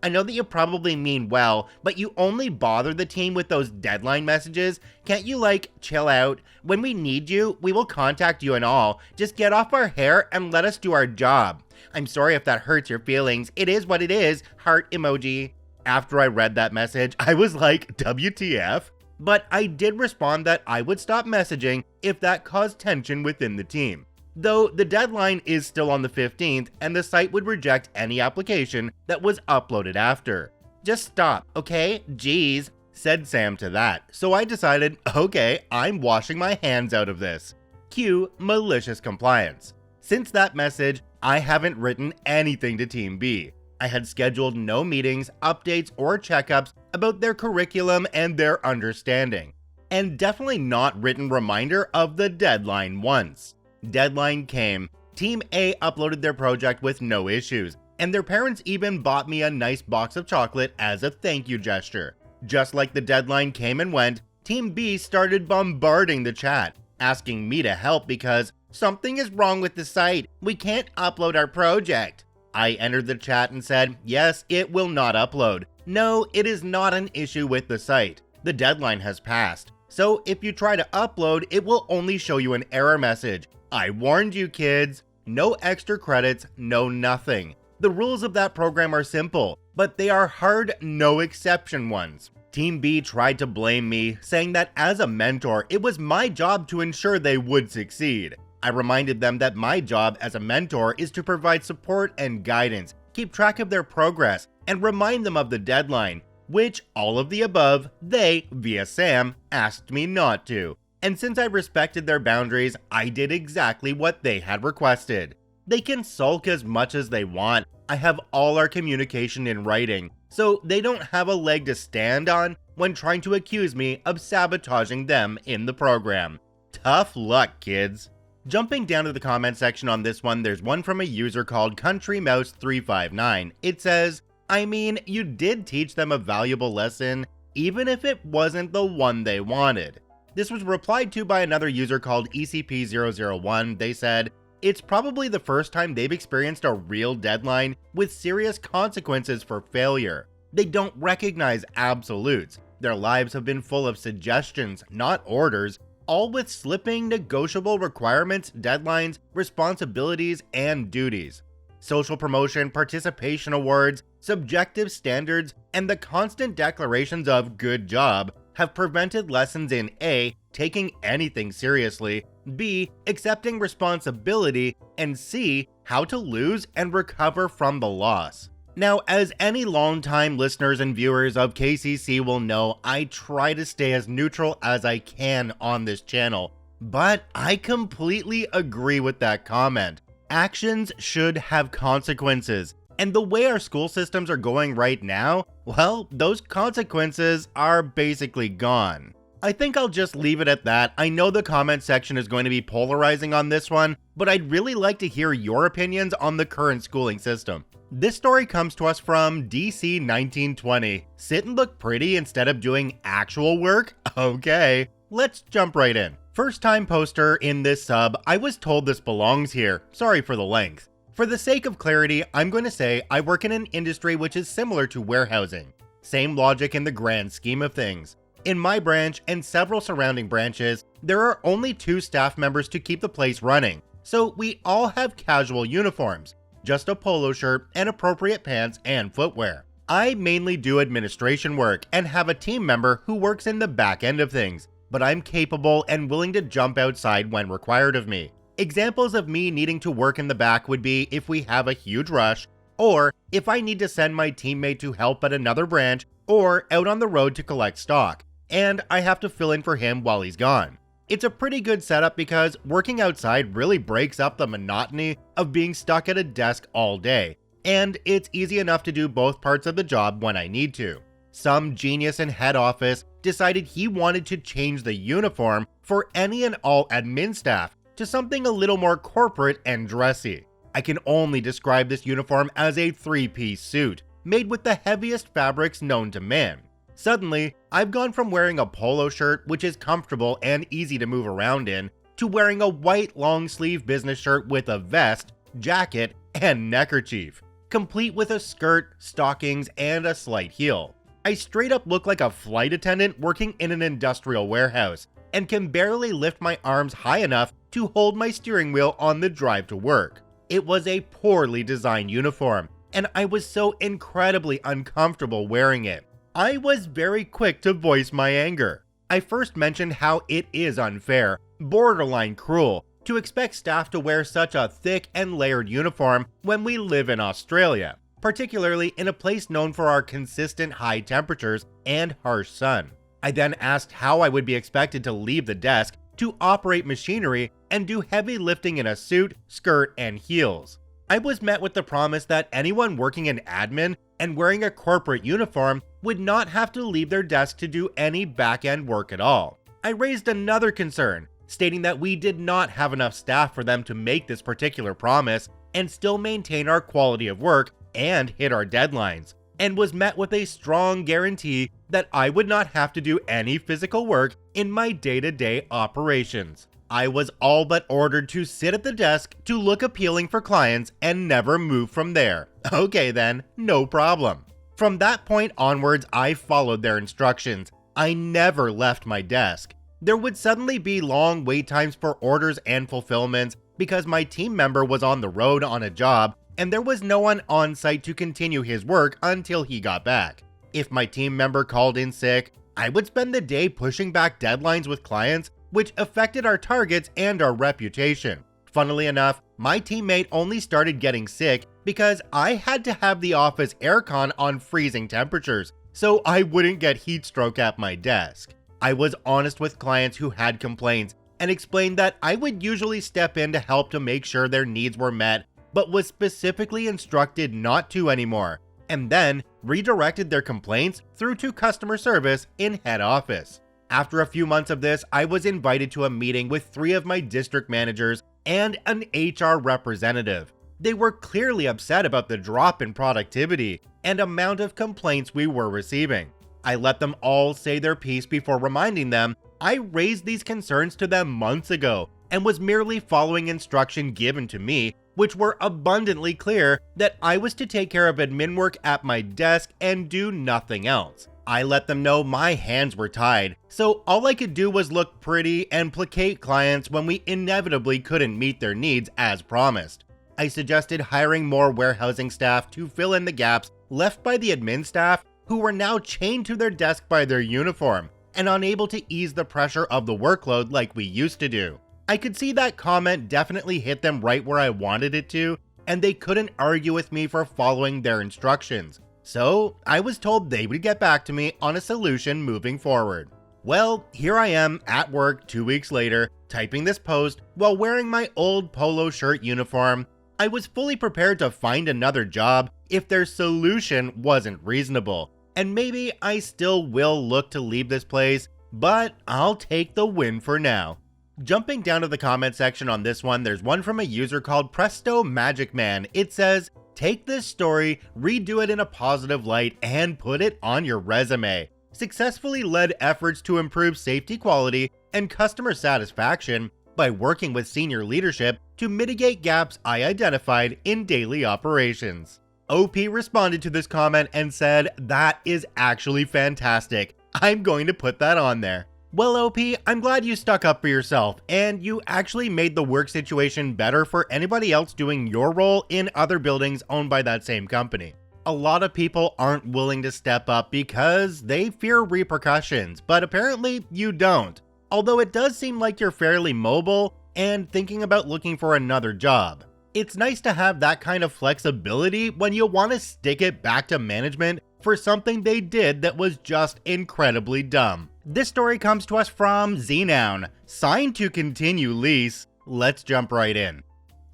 I know that you probably mean well, but you only bother the team with those deadline messages. Can't you chill out? When we need you, we will contact you and all. Just get off our hair and let us do our job. I'm sorry if that hurts your feelings. It is what it is, heart emoji. After I read that message, I was like, WTF? But I did respond that I would stop messaging if that caused tension within the team. Though the deadline is still on the 15th and the site would reject any application that was uploaded after. Just stop, okay? Jeez, said Sam to that. So I decided, okay, I'm washing my hands out of this. Cue malicious compliance. Since that message, I haven't written anything to Team B. I had scheduled no meetings, updates, or checkups about their curriculum and their understanding, and definitely not written reminder of the deadline once. Deadline came. Team A uploaded their project with no issues, and their parents even bought me a nice box of chocolate as a thank you gesture. Just like the deadline came and went, Team B started bombarding the chat, asking me to help because something is wrong with the site. We can't upload our project. I entered the chat and said, yes, it will not upload. No, it is not an issue with the site. The deadline has passed. So if you try to upload, it will only show you an error message. I warned you kids. No extra credits, no nothing. The rules of that program are simple, but they are hard, no exception ones. Team B tried to blame me, saying that as a mentor, it was my job to ensure they would succeed. I reminded them that my job as a mentor is to provide support and guidance, keep track of their progress, and remind them of the deadline, which, all of the above, they, via Sam, asked me not to. And since I respected their boundaries, I did exactly what they had requested. They can sulk as much as they want. I have all our communication in writing, so they don't have a leg to stand on when trying to accuse me of sabotaging them in the program. Tough luck, kids. Jumping down to the comment section on this one, there's one from a user called CountryMouse359. It says, I mean, you did teach them a valuable lesson, even if it wasn't the one they wanted. This was replied to by another user called ECP001. They said, it's probably the first time they've experienced a real deadline with serious consequences for failure. They don't recognize absolutes. Their lives have been full of suggestions, not orders, all with slipping negotiable requirements, deadlines, responsibilities, and duties. Social promotion, participation awards, subjective standards, and the constant declarations of good job have prevented lessons in A, taking anything seriously, B, accepting responsibility, and C, how to lose and recover from the loss. Now, as any longtime listeners and viewers of KCC will know, I try to stay as neutral as I can on this channel, but I completely agree with that comment. Actions should have consequences, and the way our school systems are going right now, well, those consequences are basically gone. I think I'll just leave it at that. I know the comment section is going to be polarizing on this one, but I'd really like to hear your opinions on the current schooling system. This story comes to us from DC 1920. Sit and look pretty instead of doing actual work? Okay, let's jump right in. First time poster in this sub, I was told this belongs here. Sorry for the length. For the sake of clarity, I'm going to say I work in an industry which is similar to warehousing. Same logic in the grand scheme of things. In my branch and several surrounding branches, there are only 2 staff members to keep the place running, so we all have casual uniforms, just a polo shirt and appropriate pants and footwear. I mainly do administration work and have a team member who works in the back end of things, but I'm capable and willing to jump outside when required of me. Examples of me needing to work in the back would be if we have a huge rush, or if I need to send my teammate to help at another branch or out on the road to collect stock, and I have to fill in for him while he's gone. It's a pretty good setup because working outside really breaks up the monotony of being stuck at a desk all day, and it's easy enough to do both parts of the job when I need to. Some genius in head office decided he wanted to change the uniform for any and all admin staff to something a little more corporate and dressy. I can only describe this uniform as a 3-piece suit, made with the heaviest fabrics known to man. Suddenly, I've gone from wearing a polo shirt, which is comfortable and easy to move around in, to wearing a white long-sleeve business shirt with a vest, jacket, and neckerchief, complete with a skirt, stockings, and a slight heel. I straight up look like a flight attendant working in an industrial warehouse, and can barely lift my arms high enough to hold my steering wheel on the drive to work. It was a poorly designed uniform, and I was so incredibly uncomfortable wearing it. I was very quick to voice my anger. I first mentioned how it is unfair, borderline cruel, to expect staff to wear such a thick and layered uniform when we live in Australia, particularly in a place known for our consistent high temperatures and harsh sun. I then asked how I would be expected to leave the desk to operate machinery and do heavy lifting in a suit, skirt, and heels. I was met with the promise that anyone working in admin and wearing a corporate uniform would not have to leave their desk to do any back-end work at all. I raised another concern, stating that we did not have enough staff for them to make this particular promise and still maintain our quality of work and hit our deadlines, and was met with a strong guarantee that I would not have to do any physical work in my day-to-day operations. I was all but ordered to sit at the desk to look appealing for clients and never move from there. Okay then, no problem. From that point onwards, I followed their instructions. I never left my desk. There would suddenly be long wait times for orders and fulfillments because my team member was on the road on a job and there was no one on site to continue his work until he got back. If my team member called in sick, I would spend the day pushing back deadlines with clients, which affected our targets and our reputation. Funnily enough, my teammate only started getting sick because I had to have the office aircon on freezing temperatures, so I wouldn't get heat stroke at my desk. I was honest with clients who had complaints and explained that I would usually step in to help to make sure their needs were met, but was specifically instructed not to anymore, and then redirected their complaints through to customer service in head office. After a few months of this, I was invited to a meeting with 3 of my district managers and an HR representative. They were clearly upset about the drop in productivity and amount of complaints we were receiving. I let them all say their piece before reminding them I raised these concerns to them months ago and was merely following instruction given to me, which were abundantly clear that I was to take care of admin work at my desk and do nothing else. I let them know my hands were tied, so all I could do was look pretty and placate clients when we inevitably couldn't meet their needs as promised. I suggested hiring more warehousing staff to fill in the gaps left by the admin staff who were now chained to their desk by their uniform and unable to ease the pressure of the workload like we used to do. I could see that comment definitely hit them right where I wanted it to, and they couldn't argue with me for following their instructions. So I was told they would get back to me on a solution moving forward. Well, here I am at work 2 weeks later, typing this post while wearing my old polo shirt uniform. I was fully prepared to find another job if their solution wasn't reasonable, and maybe I still will look to leave this place, but I'll take the win for now. Jumping down to the comment section on this one, there's one from a user called Presto Magic Man. It says, "Take this story, redo it in a positive light, and put it on your resume. Successfully led efforts to improve safety quality and customer satisfaction by working with senior leadership to mitigate gaps I identified in daily operations." OP responded to this comment and said, "That is actually fantastic. I'm going to put that on there." Well, OP, I'm glad you stuck up for yourself, and you actually made the work situation better for anybody else doing your role in other buildings owned by that same company. A lot of people aren't willing to step up because they fear repercussions, but apparently you don't. Although it does seem like you're fairly mobile and thinking about looking for another job. It's nice to have that kind of flexibility when you want to stick it back to management for something they did that was just incredibly dumb. This story comes to us from Znown. Signed to continue lease. Let's jump right in.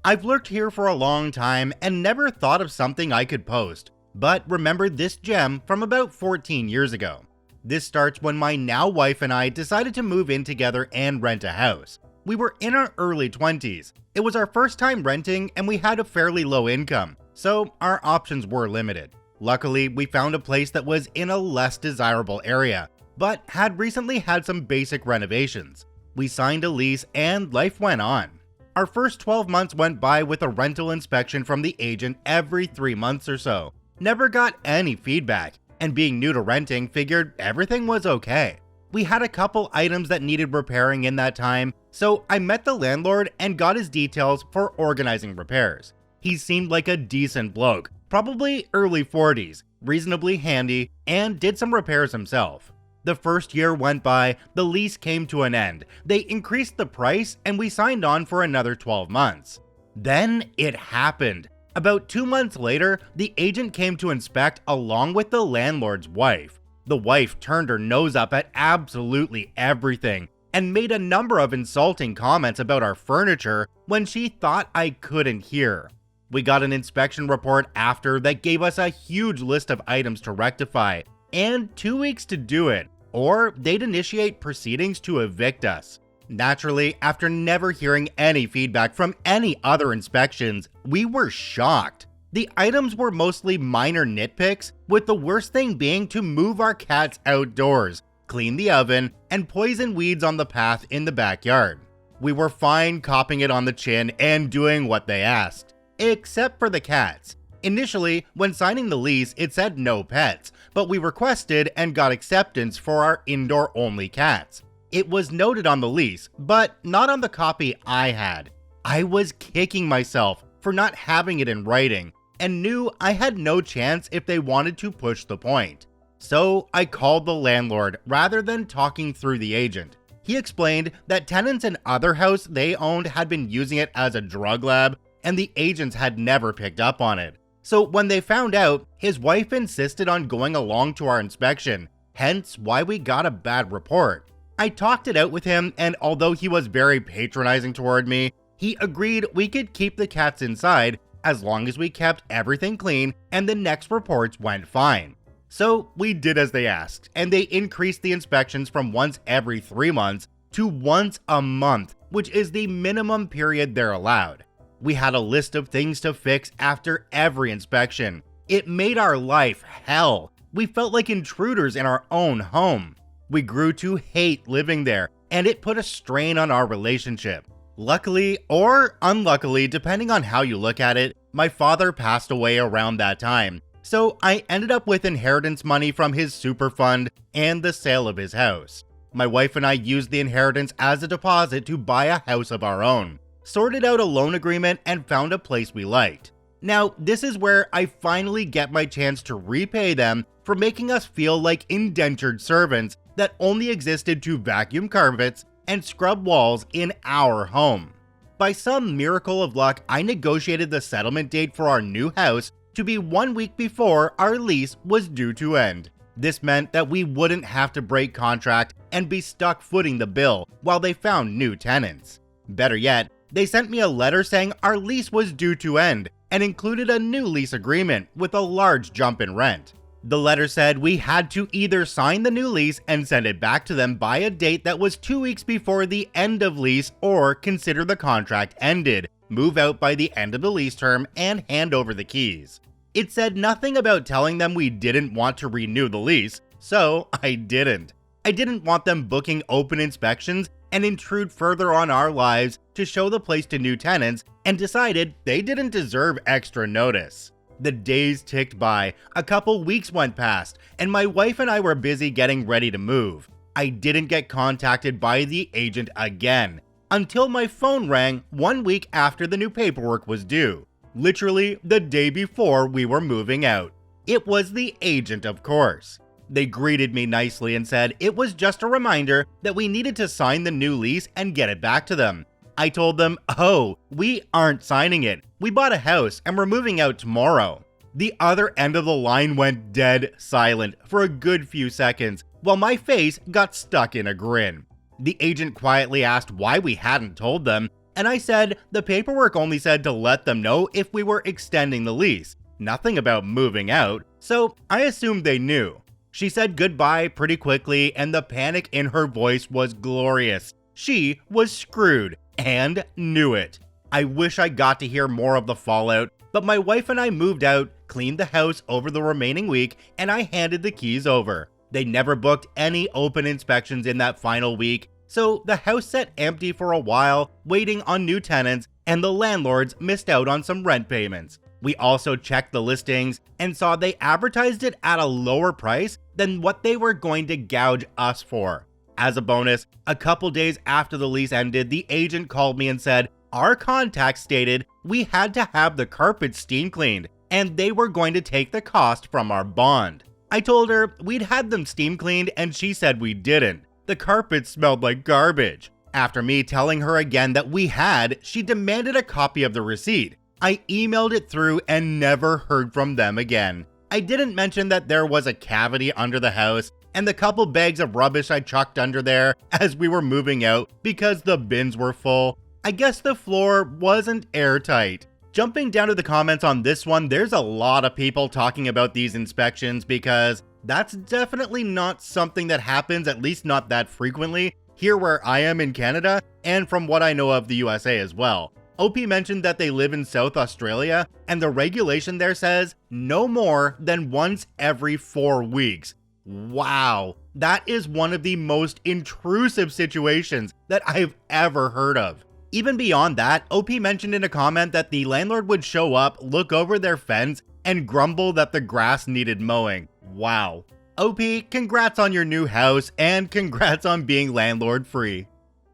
I've lurked here for a long time and never thought of something I could post, but remembered this gem from about 14 years ago. This starts when my now wife and I decided to move in together and rent a house. We were in our early 20s. It was our first time renting and we had a fairly low income, so our options were limited. Luckily, we found a place that was in a less desirable area, but had recently had some basic renovations. We signed a lease and life went on. Our first 12 months went by with a rental inspection from the agent every 3 months or so. Never got any feedback, and being new to renting, figured everything was okay. We had a couple items that needed repairing in that time, so I met the landlord and got his details for organizing repairs. He seemed like a decent bloke, probably early 40s, reasonably handy, and did some repairs himself. The first year went by, the lease came to an end. They increased the price and we signed on for another 12 months. Then it happened. About 2 months later, the agent came to inspect along with the landlord's wife. The wife turned her nose up at absolutely everything and made a number of insulting comments about our furniture when she thought I couldn't hear. We got an inspection report after that gave us a huge list of items to rectify and 2 weeks to do it, or they'd initiate proceedings to evict us. Naturally, after never hearing any feedback from any other inspections, we were shocked. The items were mostly minor nitpicks, with the worst thing being to move our cats outdoors, clean the oven, and poison weeds on the path in the backyard. We were fine copping it on the chin and doing what they asked, except for the cats. Initially, when signing the lease, it said no pets, but we requested and got acceptance for our indoor-only cats. It was noted on the lease, but not on the copy I had. I was kicking myself for not having it in writing, and knew I had no chance if they wanted to push the point. So I called the landlord rather than talking through the agent. He explained that tenants in other house they owned had been using it as a drug lab and the agents had never picked up on it. So when they found out, his wife insisted on going along to our inspection, hence why we got a bad report. I talked it out with him, and although he was very patronizing toward me, he agreed we could keep the cats inside as long as we kept everything clean and the next reports went fine. So we did as they asked, and they increased the inspections from once every 3 months to once a month, which is the minimum period they're allowed. We had a list of things to fix after every inspection. It made our life hell. We felt like intruders in our own home. We grew to hate living there, and it put a strain on our relationship. Luckily, or unluckily, depending on how you look at it, my father passed away around that time. So I ended up with inheritance money from his super fund and the sale of his house. My wife and I used the inheritance as a deposit to buy a house of our own, sorted out a loan agreement, and found a place we liked. Now, this is where I finally get my chance to repay them for making us feel like indentured servants that only existed to vacuum carpets and scrub walls in our home. By some miracle of luck, I negotiated the settlement date for our new house to be 1 week before our lease was due to end. This meant that we wouldn't have to break contract and be stuck footing the bill while they found new tenants. Better yet, they sent me a letter saying our lease was due to end and included a new lease agreement with a large jump in rent. The letter said we had to either sign the new lease and send it back to them by a date that was 2 weeks before the end of lease, or consider the contract ended, move out by the end of the lease term, and hand over the keys. It said nothing about telling them we didn't want to renew the lease, so I didn't. I didn't want them booking open inspections and intrude further on our lives to show the place to new tenants, and decided they didn't deserve extra notice. The days ticked by, a couple weeks went past, and my wife and I were busy getting ready to move. I didn't get contacted by the agent again, until my phone rang 1 week after the new paperwork was due. Literally the day before we were moving out. It was the agent, of course. They greeted me nicely and said it was just a reminder that we needed to sign the new lease and get it back to them. I told them, oh, we aren't signing it. We bought a house and we're moving out tomorrow. The other end of the line went dead silent for a good few seconds, while my face got stuck in a grin. The agent quietly asked why we hadn't told them, and I said the paperwork only said to let them know if we were extending the lease, nothing about moving out, so I assumed they knew. She said goodbye pretty quickly, and the panic in her voice was glorious. She was screwed, and knew it. I wish I got to hear more of the fallout, but my wife and I moved out, cleaned the house over the remaining week, and I handed the keys over. They never booked any open inspections in that final week, so the house sat empty for a while, waiting on new tenants, and the landlords missed out on some rent payments. We also checked the listings and saw they advertised it at a lower price than what they were going to gouge us for. As a bonus, a couple days after the lease ended, the agent called me and said our contact stated we had to have the carpets steam cleaned, and they were going to take the cost from our bond. I told her we'd had them steam cleaned, and she said we didn't. The carpets smelled like garbage. After me telling her again that we had, she demanded a copy of the receipt. I emailed it through and never heard from them again. I didn't mention that there was a cavity under the house and the couple bags of rubbish I chucked under there as we were moving out because the bins were full. I guess the floor wasn't airtight. Jumping down to the comments on this one, there's a lot of people talking about these inspections because that's definitely not something that happens, at least not that frequently, here where I am in Canada, and from what I know of the USA as well. OP mentioned that they live in South Australia, and the regulation there says no more than once every 4 weeks. Wow, that is one of the most intrusive situations that I've ever heard of. Even beyond that, OP mentioned in a comment that the landlord would show up, look over their fence, and grumble that the grass needed mowing. Wow. OP, congrats on your new house, and congrats on being landlord free.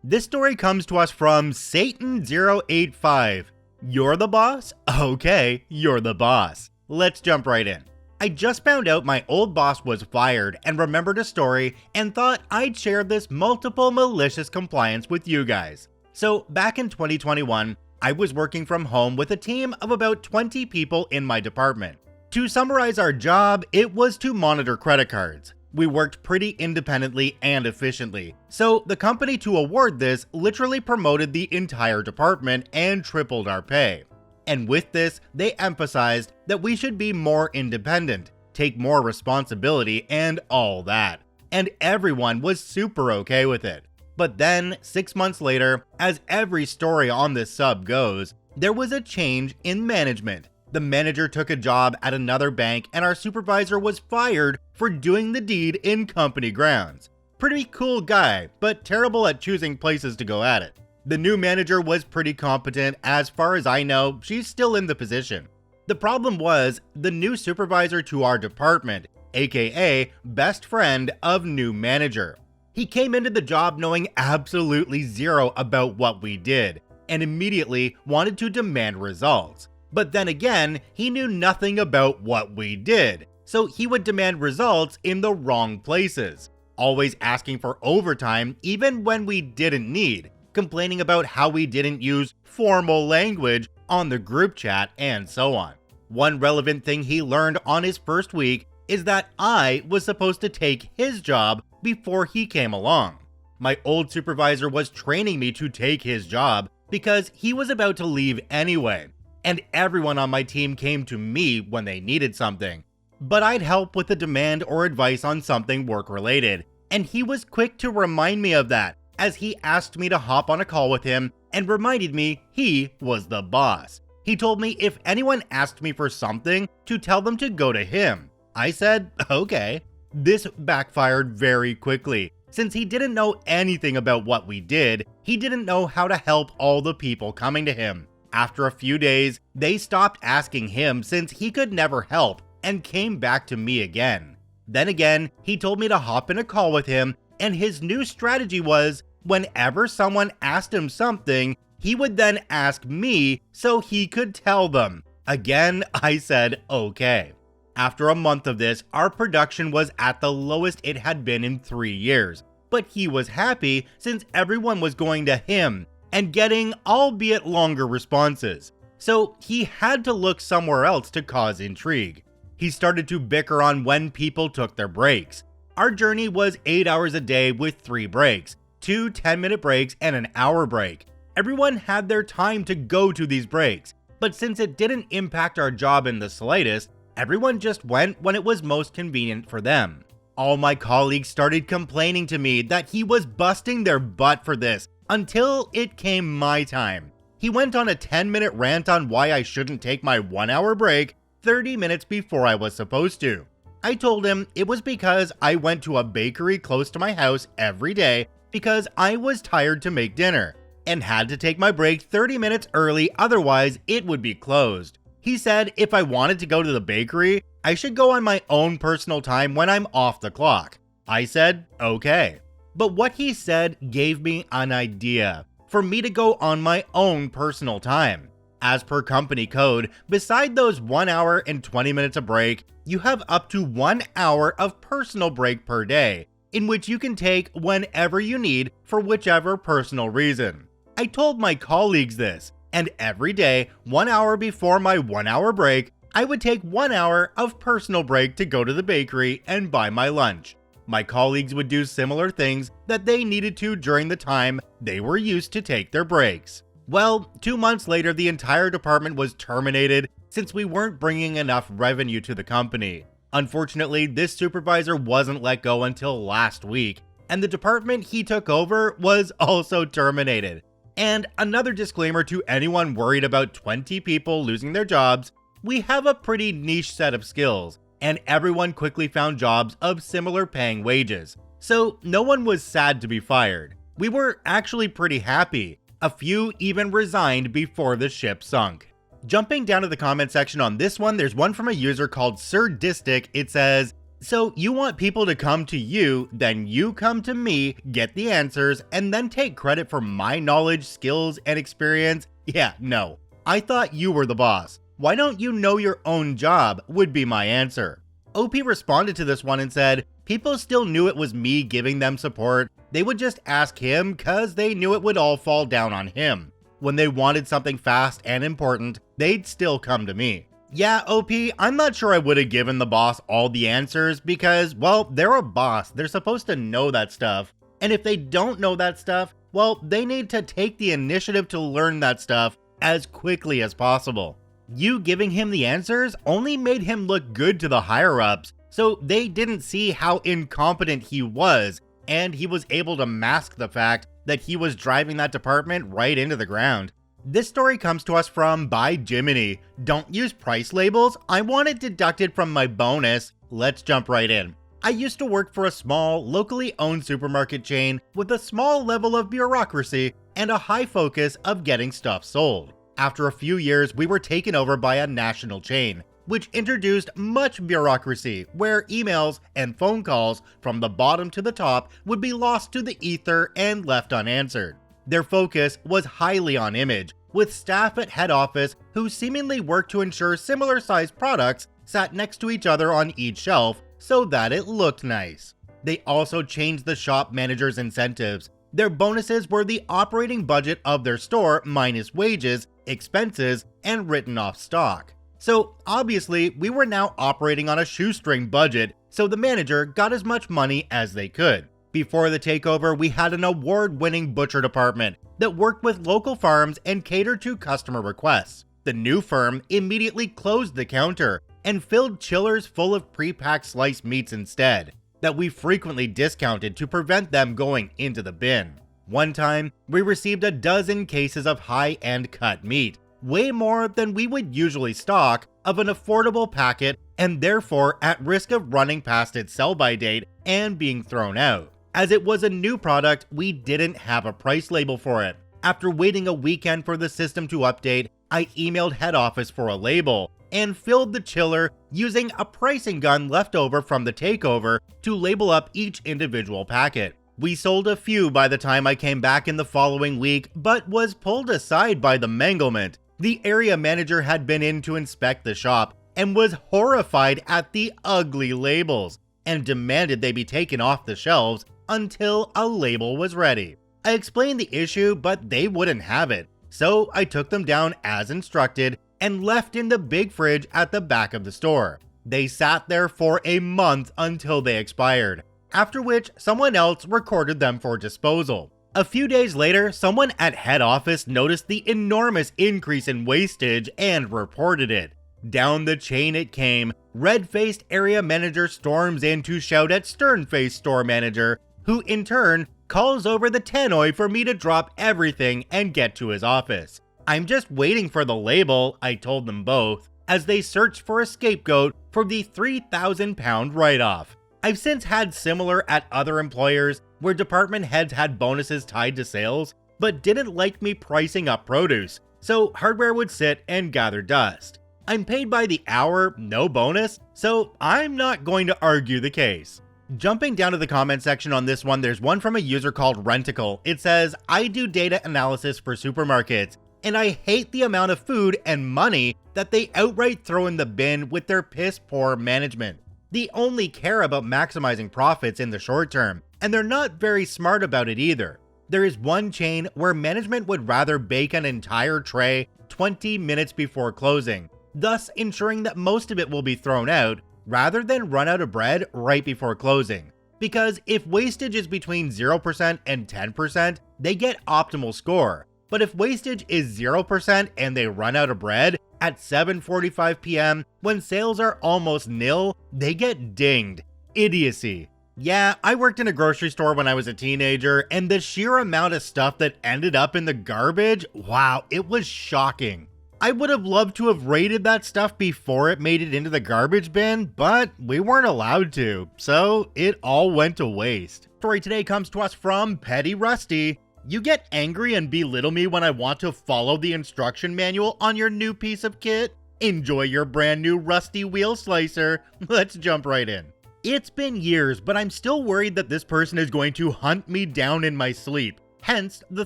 This story comes to us from Satan085. You're the boss? Okay, you're the boss. Let's jump right in. I just found out my old boss was fired and remembered a story and thought I'd share this multiple malicious compliance with you guys. So back in 2021, I was working from home with a team of about 20 people in my department. To summarize our job, it was to monitor credit cards. We worked pretty independently and efficiently, so the company to award this literally promoted the entire department and tripled our pay. And with this, they emphasized that we should be more independent, take more responsibility, and all that. And everyone was super okay with it. But then, 6 months later, as every story on this sub goes, there was a change in management. The manager took a job at another bank and our supervisor was fired for doing the deed in company grounds. Pretty cool guy, but terrible at choosing places to go at it. The new manager was pretty competent. As far as I know, she's still in the position. The problem was the new supervisor to our department, aka best friend of new manager. He came into the job knowing absolutely zero about what we did and immediately wanted to demand results. But then again, he knew nothing about what we did, so he would demand results in the wrong places, always asking for overtime even when we didn't need, complaining about how we didn't use formal language on the group chat, and so on. One relevant thing he learned on his first week is that I was supposed to take his job before he came along. My old supervisor was training me to take his job because he was about to leave anyway, and everyone on my team came to me when they needed something. But I'd help with a demand or advice on something work-related, and he was quick to remind me of that, as he asked me to hop on a call with him and reminded me he was the boss. He told me if anyone asked me for something, to tell them to go to him. I said, okay. This backfired very quickly. Since he didn't know anything about what we did, he didn't know how to help all the people coming to him. After a few days, they stopped asking him since he could never help and came back to me again. Then again, he told me to hop in a call with him, and his new strategy was whenever someone asked him something, he would then ask me so he could tell them. Again, I said okay. After a month of this, our production was at the lowest it had been in 3 years, but he was happy since everyone was going to him and getting albeit longer responses. So he had to look somewhere else to cause intrigue. He started to bicker on when people took their breaks. Our journey was 8 hours a day with 3 breaks, 2 10-minute breaks and an hour break. Everyone had their time to go to these breaks, but since it didn't impact our job in the slightest, everyone just went when it was most convenient for them. All my colleagues started complaining to me that he was busting their butt for this until it came my time. He went on a 10-minute rant on why I shouldn't take my 1-hour break 30 minutes before I was supposed to. I told him it was because I went to a bakery close to my house every day because I was tired to make dinner and had to take my break 30 minutes early, otherwise it would be closed. He said if I wanted to go to the bakery, I should go on my own personal time when I'm off the clock. I said okay. But what he said gave me an idea for me to go on my own personal time. As per company code, beside those 1 hour and 20 minutes of break, you have up to 1 hour of personal break per day, in which you can take whenever you need for whichever personal reason. I told my colleagues this, and every day, 1 hour before my 1 hour break, I would take 1 hour of personal break to go to the bakery and buy my lunch. My colleagues would do similar things that they needed to during the time they were used to take their breaks. Well, 2 months later, the entire department was terminated since we weren't bringing enough revenue to the company. Unfortunately, this supervisor wasn't let go until last week, and the department he took over was also terminated. And another disclaimer to anyone worried about 20 people losing their jobs, we have a pretty niche set of skills, and everyone quickly found jobs of similar paying wages. So no one was sad to be fired. We were actually pretty happy. A few even resigned before the ship sunk. Jumping down to the comment section on this one, there's one from a user called Surdistic. It says, so you want people to come to you, then you come to me, get the answers, and then take credit for my knowledge, skills, and experience? Yeah, no. I thought you were the boss. Why don't you know your own job, would be my answer. OP responded to this one and said, people still knew it was me giving them support. They would just ask him cause they knew it would all fall down on him. When they wanted something fast and important, they'd still come to me. Yeah, OP, I'm not sure I would have given the boss all the answers because, well, they're a boss. They're supposed to know that stuff. And if they don't know that stuff, well, they need to take the initiative to learn that stuff as quickly as possible. You giving him the answers only made him look good to the higher-ups, so they didn't see how incompetent he was, and he was able to mask the fact that he was driving that department right into the ground. This story comes to us from By Jiminy. Don't use price labels. I want it deducted from my bonus. Let's jump right in. I used to work for a small, locally owned supermarket chain with a small level of bureaucracy and a high focus of getting stuff sold. After a few years, we were taken over by a national chain, which introduced much bureaucracy, where emails and phone calls from the bottom to the top would be lost to the ether and left unanswered. Their focus was highly on image, with staff at head office who seemingly worked to ensure similar-sized products sat next to each other on each shelf so that it looked nice. They also changed the shop manager's incentives. Their bonuses were the operating budget of their store minus wages, expenses, and written off stock. So obviously, we were now operating on a shoestring budget, so the manager got as much money as they could. Before the takeover, we had an award-winning butcher department that worked with local farms and catered to customer requests. The new firm immediately closed the counter and filled chillers full of pre-packed sliced meats instead, that we frequently discounted to prevent them going into the bin. One time, we received a dozen cases of high-end cut meat, way more than we would usually stock, of an affordable packet and therefore at risk of running past its sell-by date and being thrown out. As it was a new product, we didn't have a price label for it. After waiting a weekend for the system to update, I emailed head office for a label and filled the chiller using a pricing gun left over from the takeover to label up each individual packet. We sold a few by the time I came back in the following week, but was pulled aside by the manglement. The area manager had been in to inspect the shop and was horrified at the ugly labels and demanded they be taken off the shelves until a label was ready. I explained the issue, but they wouldn't have it, so I took them down as instructed and left in the big fridge at the back of the store. They sat there for a month until they expired, after which someone else recorded them for disposal. A few days later, someone at head office noticed the enormous increase in wastage and reported it. Down the chain it came. Red-faced area manager storms in to shout at stern-faced store manager, who in turn calls over the tannoy for me to drop everything and get to his office. I'm just waiting for the label, I told them both, as they searched for a scapegoat for the £3,000 write-off. I've since had similar at other employers where department heads had bonuses tied to sales, but didn't like me pricing up produce, so hardware would sit and gather dust. I'm paid by the hour, no bonus, so I'm not going to argue the case. Jumping down to the comment section on this one, there's one from a user called Renticle. It says, I do data analysis for supermarkets, and I hate the amount of food and money that they outright throw in the bin with their piss-poor management. They only care about maximizing profits in the short term, and they're not very smart about it either. There is one chain where management would rather bake an entire tray 20 minutes before closing, thus ensuring that most of it will be thrown out, rather than run out of bread right before closing. Because if wastage is between 0% and 10%, they get optimal score. But if wastage is 0% and they run out of bread at 7:45 p.m. when sales are almost nil, they get dinged. Idiocy. Yeah, I worked in a grocery store when I was a teenager, and the sheer amount of stuff that ended up in the garbage, wow, it was shocking. I would have loved to have rated that stuff before it made it into the garbage bin, but we weren't allowed to, so it all went to waste. Story today comes to us from Petty Rusty. You get angry and belittle me when I want to follow the instruction manual on your new piece of kit? Enjoy your brand new rusty wheel slicer. Let's jump right in. It's been years, but I'm still worried that this person is going to hunt me down in my sleep, hence the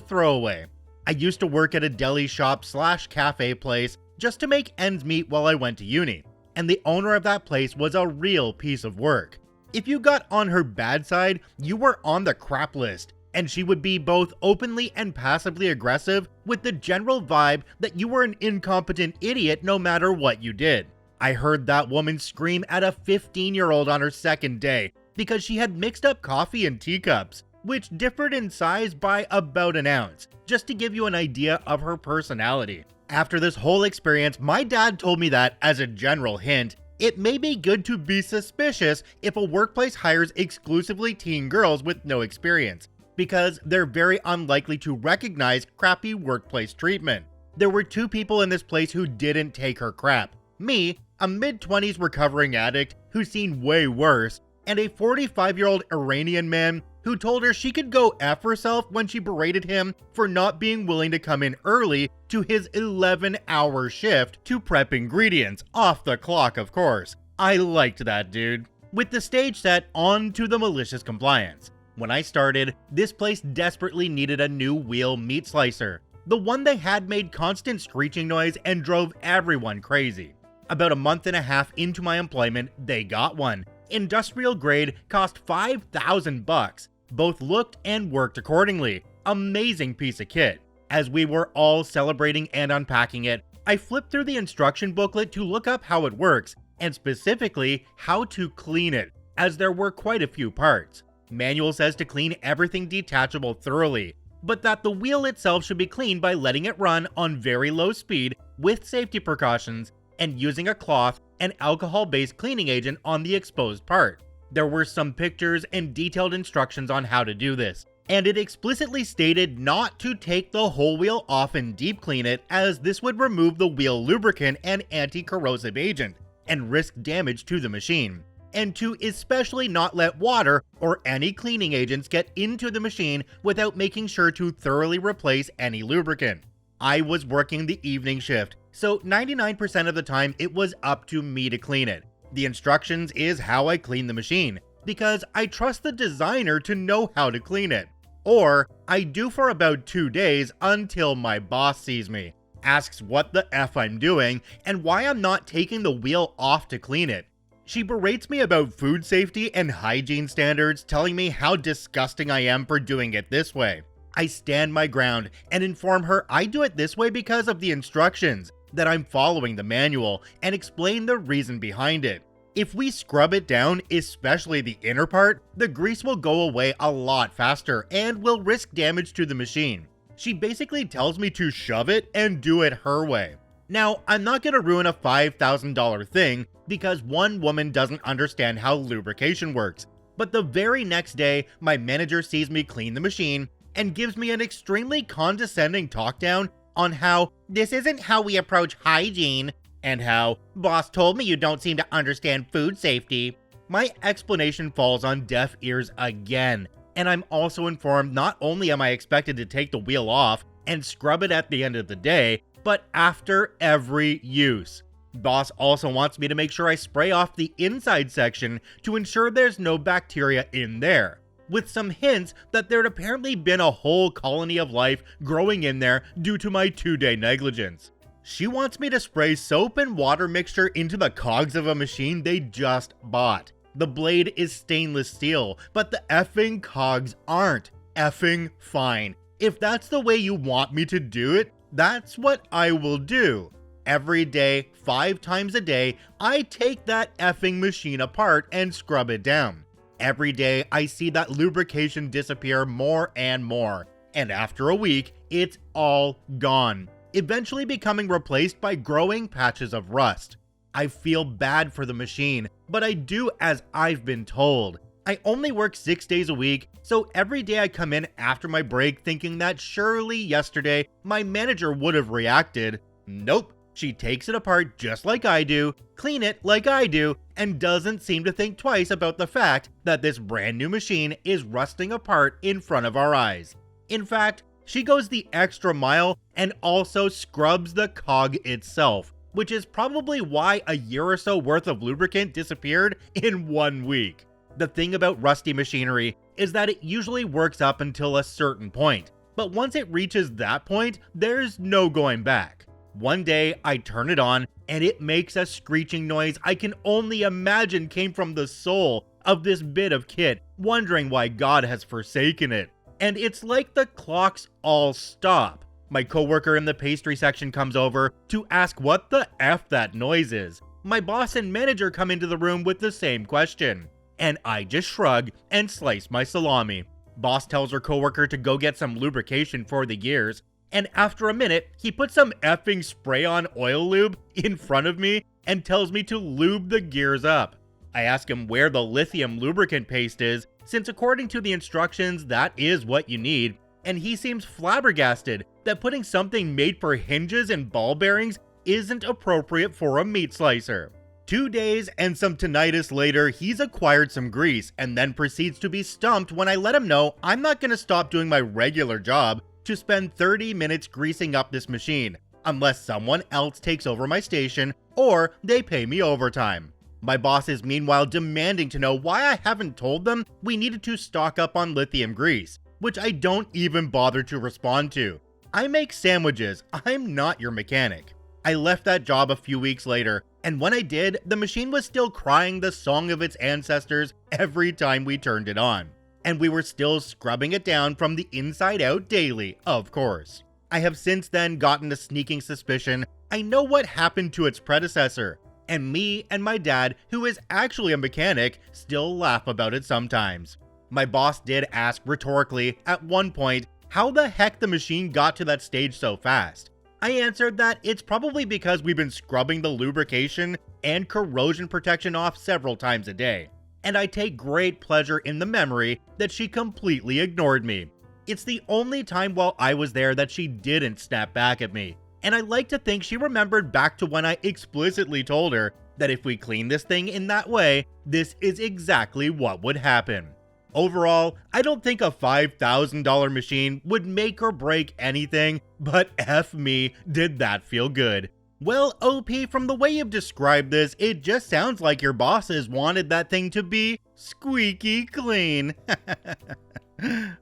throwaway. I used to work at a deli shop / cafe place just to make ends meet while I went to uni. and the owner of that place was a real piece of work. If you got on her bad side, you were on the crap list, and she would be both openly and passively aggressive with the general vibe that you were an incompetent idiot no matter what you did. I heard that woman scream at a 15-year-old on her second day because she had mixed up coffee in teacups, which differed in size by about an ounce, just to give you an idea of her personality. After this whole experience, my dad told me that, as a general hint, it may be good to be suspicious if a workplace hires exclusively teen girls with no experience, because they're very unlikely to recognize crappy workplace treatment. There were 2 people in this place who didn't take her crap. Me, a mid-20s recovering addict who's seen way worse, and a 45-year-old Iranian man who told her she could go F herself when she berated him for not being willing to come in early to his 11-hour shift to prep ingredients, off the clock of course. I liked that dude. With the stage set, on to the malicious compliance. When I started, this place desperately needed a new wheel meat slicer. The one they had made constant screeching noise and drove everyone crazy. About a month and a half into my employment, they got one. Industrial grade, cost $5,000. Both looked and worked accordingly. Amazing piece of kit. As we were all celebrating and unpacking it, I flipped through the instruction booklet to look up how it works, and specifically how to clean it, as there were quite a few parts. Manual says to clean everything detachable thoroughly, but that the wheel itself should be cleaned by letting it run on very low speed with safety precautions and using a cloth and alcohol-based cleaning agent on the exposed part. There were some pictures and detailed instructions on how to do this, and it explicitly stated not to take the whole wheel off and deep clean it, as this would remove the wheel lubricant and anti-corrosive agent and risk damage to the machine, and to especially not let water or any cleaning agents get into the machine without making sure to thoroughly replace any lubricant. I was working the evening shift, so 99% of the time it was up to me to clean it. The instructions is how I clean the machine, because I trust the designer to know how to clean it. Or I do for about 2 days until my boss sees me, asks what the F I'm doing, and why I'm not taking the wheel off to clean it. She berates me about food safety and hygiene standards, telling me how disgusting I am for doing it this way. I stand my ground and inform her I do it this way because of the instructions, that I'm following the manual, and explain the reason behind it. If we scrub it down, especially the inner part, the grease will go away a lot faster and will risk damage to the machine. She basically tells me to shove it and do it her way. Now, I'm not going to ruin a $5,000 thing because one woman doesn't understand how lubrication works, but the very next day, my manager sees me clean the machine and gives me an extremely condescending talk down on how this isn't how we approach hygiene, and how boss told me you don't seem to understand food safety. My explanation falls on deaf ears again, and I'm also informed not only am I expected to take the wheel off and scrub it at the end of the day, but after every use. Boss also wants me to make sure I spray off the inside section to ensure there's no bacteria in there, with some hints that there'd apparently been a whole colony of life growing in there due to my 2-day negligence. She wants me to spray soap and water mixture into the cogs of a machine they just bought. The blade is stainless steel, but the effing cogs aren't. Effing fine. If that's the way you want me to do it, that's what I will do. Every day, 5 times a day, I take that effing machine apart and scrub it down. Every day, I see that lubrication disappear more and more, and after a week, it's all gone, eventually becoming replaced by growing patches of rust. I feel bad for the machine, but I do as I've been told. I only work 6 days a week, so every day I come in after my break thinking that surely yesterday my manager would have reacted. Nope. She takes it apart just like I do, clean it like I do, and doesn't seem to think twice about the fact that this brand new machine is rusting apart in front of our eyes. In fact, she goes the extra mile and also scrubs the cog itself, which is probably why a year or so worth of lubricant disappeared in 1 week. The thing about rusty machinery is that it usually works up until a certain point, but once it reaches that point, there's no going back. One day, I turn it on, and it makes a screeching noise I can only imagine came from the soul of this bit of kit, wondering why God has forsaken it. And it's like the clocks all stop. My coworker in the pastry section comes over to ask what the F that noise is. My boss and manager come into the room with the same question. And I just shrug and slice my salami. Boss tells her coworker to go get some lubrication for the gears, and after a minute, he puts some effing spray-on oil lube in front of me and tells me to lube the gears up. I ask him where the lithium lubricant paste is, since according to the instructions, that is what you need, and he seems flabbergasted that putting something made for hinges and ball bearings isn't appropriate for a meat slicer. 2 days and some tinnitus later, he's acquired some grease and then proceeds to be stumped when I let him know I'm not going to stop doing my regular job to spend 30 minutes greasing up this machine, unless someone else takes over my station or they pay me overtime. My boss is meanwhile demanding to know why I haven't told them we needed to stock up on lithium grease, which I don't even bother to respond to. I make sandwiches, I'm not your mechanic. I left that job a few weeks later, and when I did, the machine was still crying the song of its ancestors every time we turned it on. And we were still scrubbing it down from the inside out daily, of course. I have since then gotten a sneaking suspicion I know what happened to its predecessor, and me and my dad, who is actually a mechanic, still laugh about it sometimes. My boss did ask rhetorically at one point how the heck the machine got to that stage so fast. I answered that it's probably because we've been scrubbing the lubrication and corrosion protection off several times a day, and I take great pleasure in the memory that she completely ignored me. It's the only time while I was there that she didn't snap back at me, and I like to think she remembered back to when I explicitly told her that if we clean this thing in that way, this is exactly what would happen. Overall, I don't think a $5,000 machine would make or break anything, but F me, did that feel good. Well, OP, from the way you've described this, it just sounds like your bosses wanted that thing to be squeaky clean.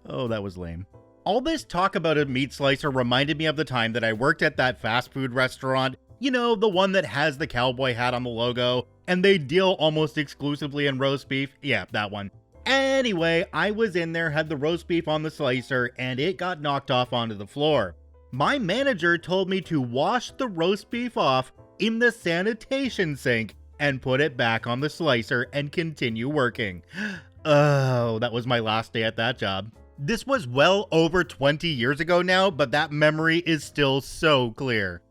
Oh, that was lame. All this talk about a meat slicer reminded me of the time that I worked at that fast food restaurant. You know, the one that has the cowboy hat on the logo, and they deal almost exclusively in roast beef. Yeah, that one. Anyway, I was in there, had the roast beef on the slicer, and it got knocked off onto the floor. My manager told me to wash the roast beef off in the sanitation sink and put it back on the slicer and continue working. Oh, that was my last day at that job. This was well over 20 years ago now, but that memory is still so clear.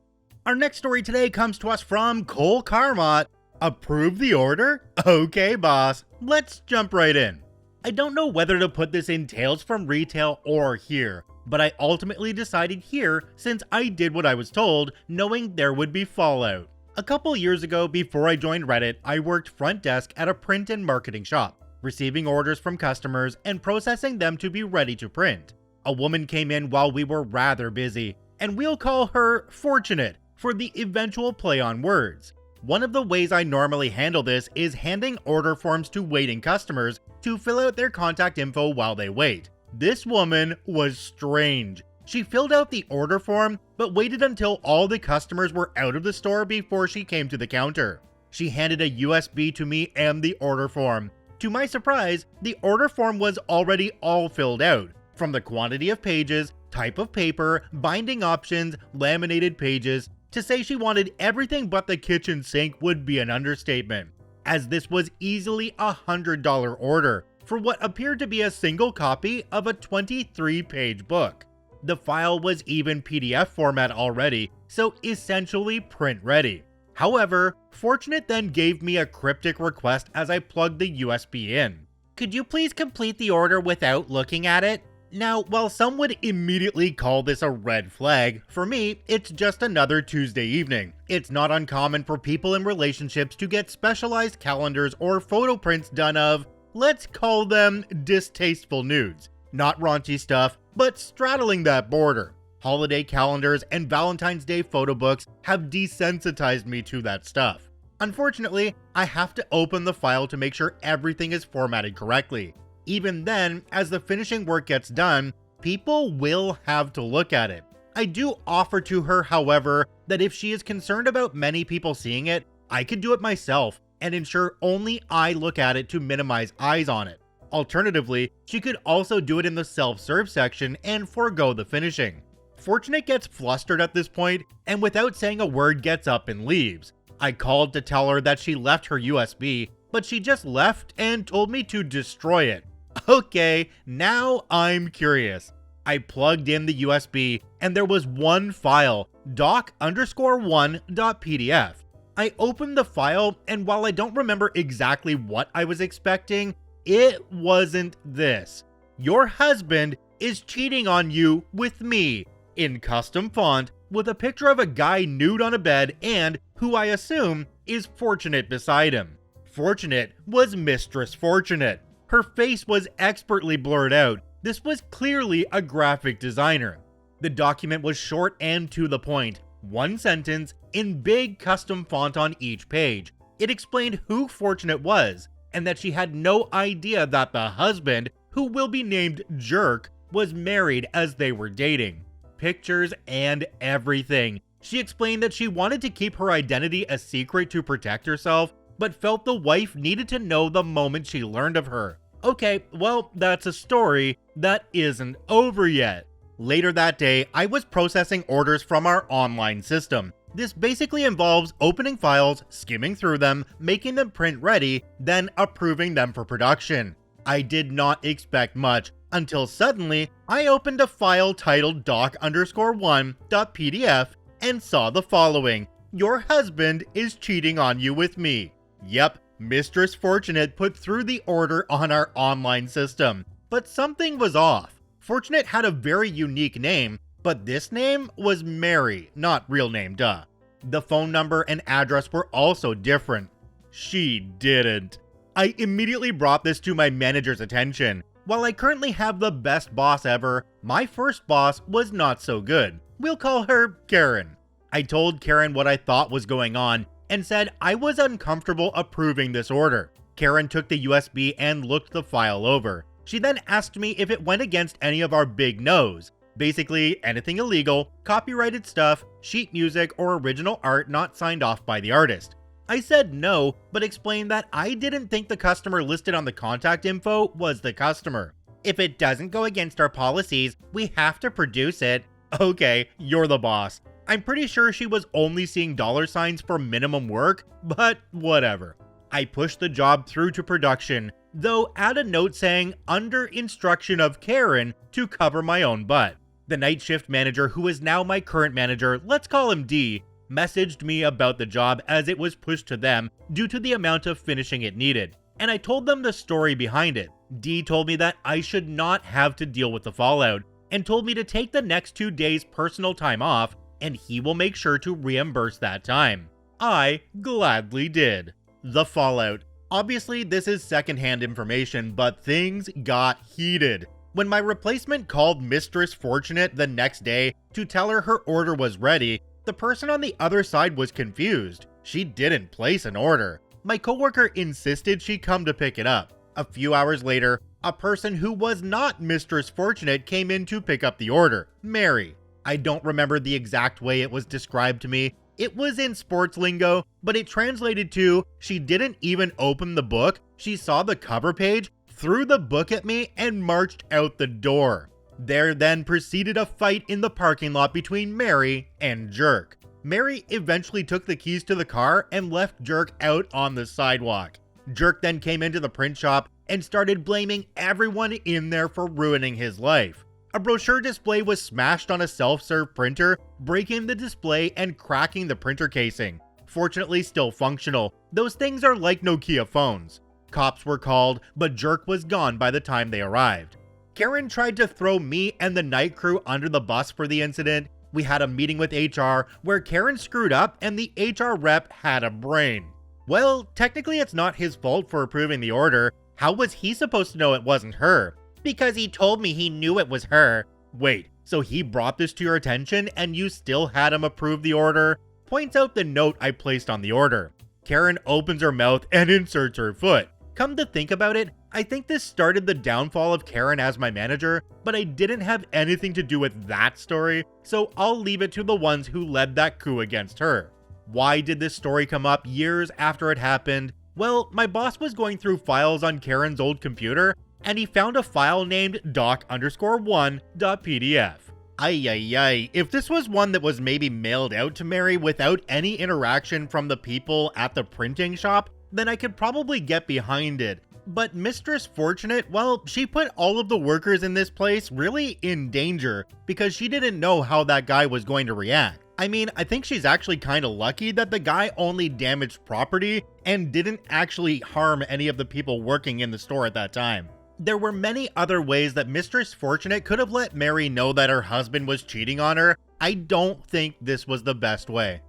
Our next story today comes to us from Cole Carmot. Approve the order? Okay, boss. Let's jump right in. I don't know whether to put this in Tales from Retail or here, but I ultimately decided here since I did what I was told, knowing there would be fallout. A couple years ago, before I joined Reddit, I worked front desk at a print and marketing shop, receiving orders from customers and processing them to be ready to print. A woman came in while we were rather busy, and we'll call her Fortunate for the eventual play on words. One of the ways I normally handle this is handing order forms to waiting customers to fill out their contact info while they wait. This woman was strange. She filled out the order form, but waited until all the customers were out of the store before she came to the counter. She handed a USB to me and the order form. To my surprise, the order form was already all filled out, from the quantity of pages, type of paper, binding options, laminated pages. To say she wanted everything but the kitchen sink would be an understatement, as this was easily a $100 order for what appeared to be a single copy of a 23-page book. The file was even PDF format already, so essentially print ready. However, Fortunate then gave me a cryptic request as I plugged the USB in. Could you please complete the order without looking at it? Now, while some would immediately call this a red flag, for me, it's just another Tuesday evening. It's not uncommon for people in relationships to get specialized calendars or photo prints done of, let's call them distasteful nudes. Not raunchy stuff, but straddling that border. Holiday calendars and Valentine's Day photo books have desensitized me to that stuff. Unfortunately, I have to open the file to make sure everything is formatted correctly. Even then, as the finishing work gets done, people will have to look at it. I do offer to her, however, that if she is concerned about many people seeing it, I could do it myself and ensure only I look at it to minimize eyes on it. Alternatively, she could also do it in the self-serve section and forego the finishing. Fortunate gets flustered at this point and without saying a word gets up and leaves. I called to tell her that she left her USB, but she just left and told me to destroy it. Okay, now I'm curious. I plugged in the USB and there was one file, doc_1.pdf. I opened the file and while I don't remember exactly what I was expecting, it wasn't this. Your husband is cheating on you with me, in custom font with a picture of a guy nude on a bed and who I assume is Fortunate beside him. Fortunate was Mistress Fortunate. Her face was expertly blurred out. This was clearly a graphic designer. The document was short and to the point. One sentence in big custom font on each page. It explained who Fortunate was and that she had no idea that the husband, who will be named Jerk, was married as they were dating. Pictures and everything. She explained that she wanted to keep her identity a secret to protect herself, but felt the wife needed to know the moment she learned of her. Okay, well, that's a story that isn't over yet. Later that day, I was processing orders from our online system. This basically involves opening files, skimming through them, making them print ready, then approving them for production. I did not expect much, until suddenly, I opened a file titled doc_1.pdf and saw the following. Your husband is cheating on you with me. Yep, Mistress Fortunate put through the order on our online system, but something was off. Fortunate had a very unique name, but this name was Mary, not real name, duh. The phone number and address were also different. She didn't. I immediately brought this to my manager's attention. While I currently have the best boss ever, my first boss was not so good. We'll call her Karen. I told Karen what I thought was going on and said I was uncomfortable approving this order. Karen took the USB and looked the file over. She then asked me if it went against any of our big no's. Basically, anything illegal, copyrighted stuff, sheet music, or original art not signed off by the artist. I said no, but explained that I didn't think the customer listed on the contact info was the customer. If it doesn't go against our policies, we have to produce it. Okay, you're the boss. I'm pretty sure she was only seeing dollar signs for minimum work, but whatever. I pushed the job through to production, though add a note saying under instruction of Karen to cover my own butt. The night shift manager, who is now my current manager, let's call him D, messaged me about the job as it was pushed to them due to the amount of finishing it needed, and I told them the story behind it. D told me that I should not have to deal with the fallout, and told me to take the next 2 days personal time off, and he will make sure to reimburse that time. I gladly did. The fallout. Obviously, this is secondhand information, but things got heated. When my replacement called Mistress Fortunate the next day to tell her her order was ready, the person on the other side was confused. She didn't place an order. My coworker insisted she come to pick it up. A few hours later, a person who was not Mistress Fortunate came in to pick up the order, Mary. I don't remember the exact way it was described to me. It was in sports lingo, but it translated to, she didn't even open the book, she saw the cover page, threw the book at me, and marched out the door. There then proceeded a fight in the parking lot between Mary and Jerk. Mary eventually took the keys to the car and left Jerk out on the sidewalk. Jerk then came into the print shop and started blaming everyone in there for ruining his life. A brochure display was smashed on a self-serve printer, breaking the display and cracking the printer casing. Fortunately still functional. Those things are like Nokia phones. Cops were called, but Jerk was gone by the time they arrived. Karen tried to throw me and the night crew under the bus for the incident. We had a meeting with HR where Karen screwed up and the HR rep had a brain. Well, technically it's not his fault for approving the order. How was he supposed to know it wasn't her? Because he told me he knew it was her. Wait, so he brought this to your attention and you still had him approve the order? Points out the note I placed on the order. Karen opens her mouth and inserts her foot. Come to think about it, I think this started the downfall of Karen as my manager, but I didn't have anything to do with that story, so I'll leave it to the ones who led that coup against her. Why did this story come up years after it happened? Well, my boss was going through files on Karen's old computer, and he found a file named doc_1.pdf. Ay, if this was one that was maybe mailed out to Mary without any interaction from the people at the printing shop, then I could probably get behind it. But Mistress Fortunate, well, she put all of the workers in this place really in danger because she didn't know how that guy was going to react. I mean, I think she's actually kinda lucky that the guy only damaged property and didn't actually harm any of the people working in the store at that time. There were many other ways that Mistress Fortunate could have let Mary know that her husband was cheating on her. I don't think this was the best way.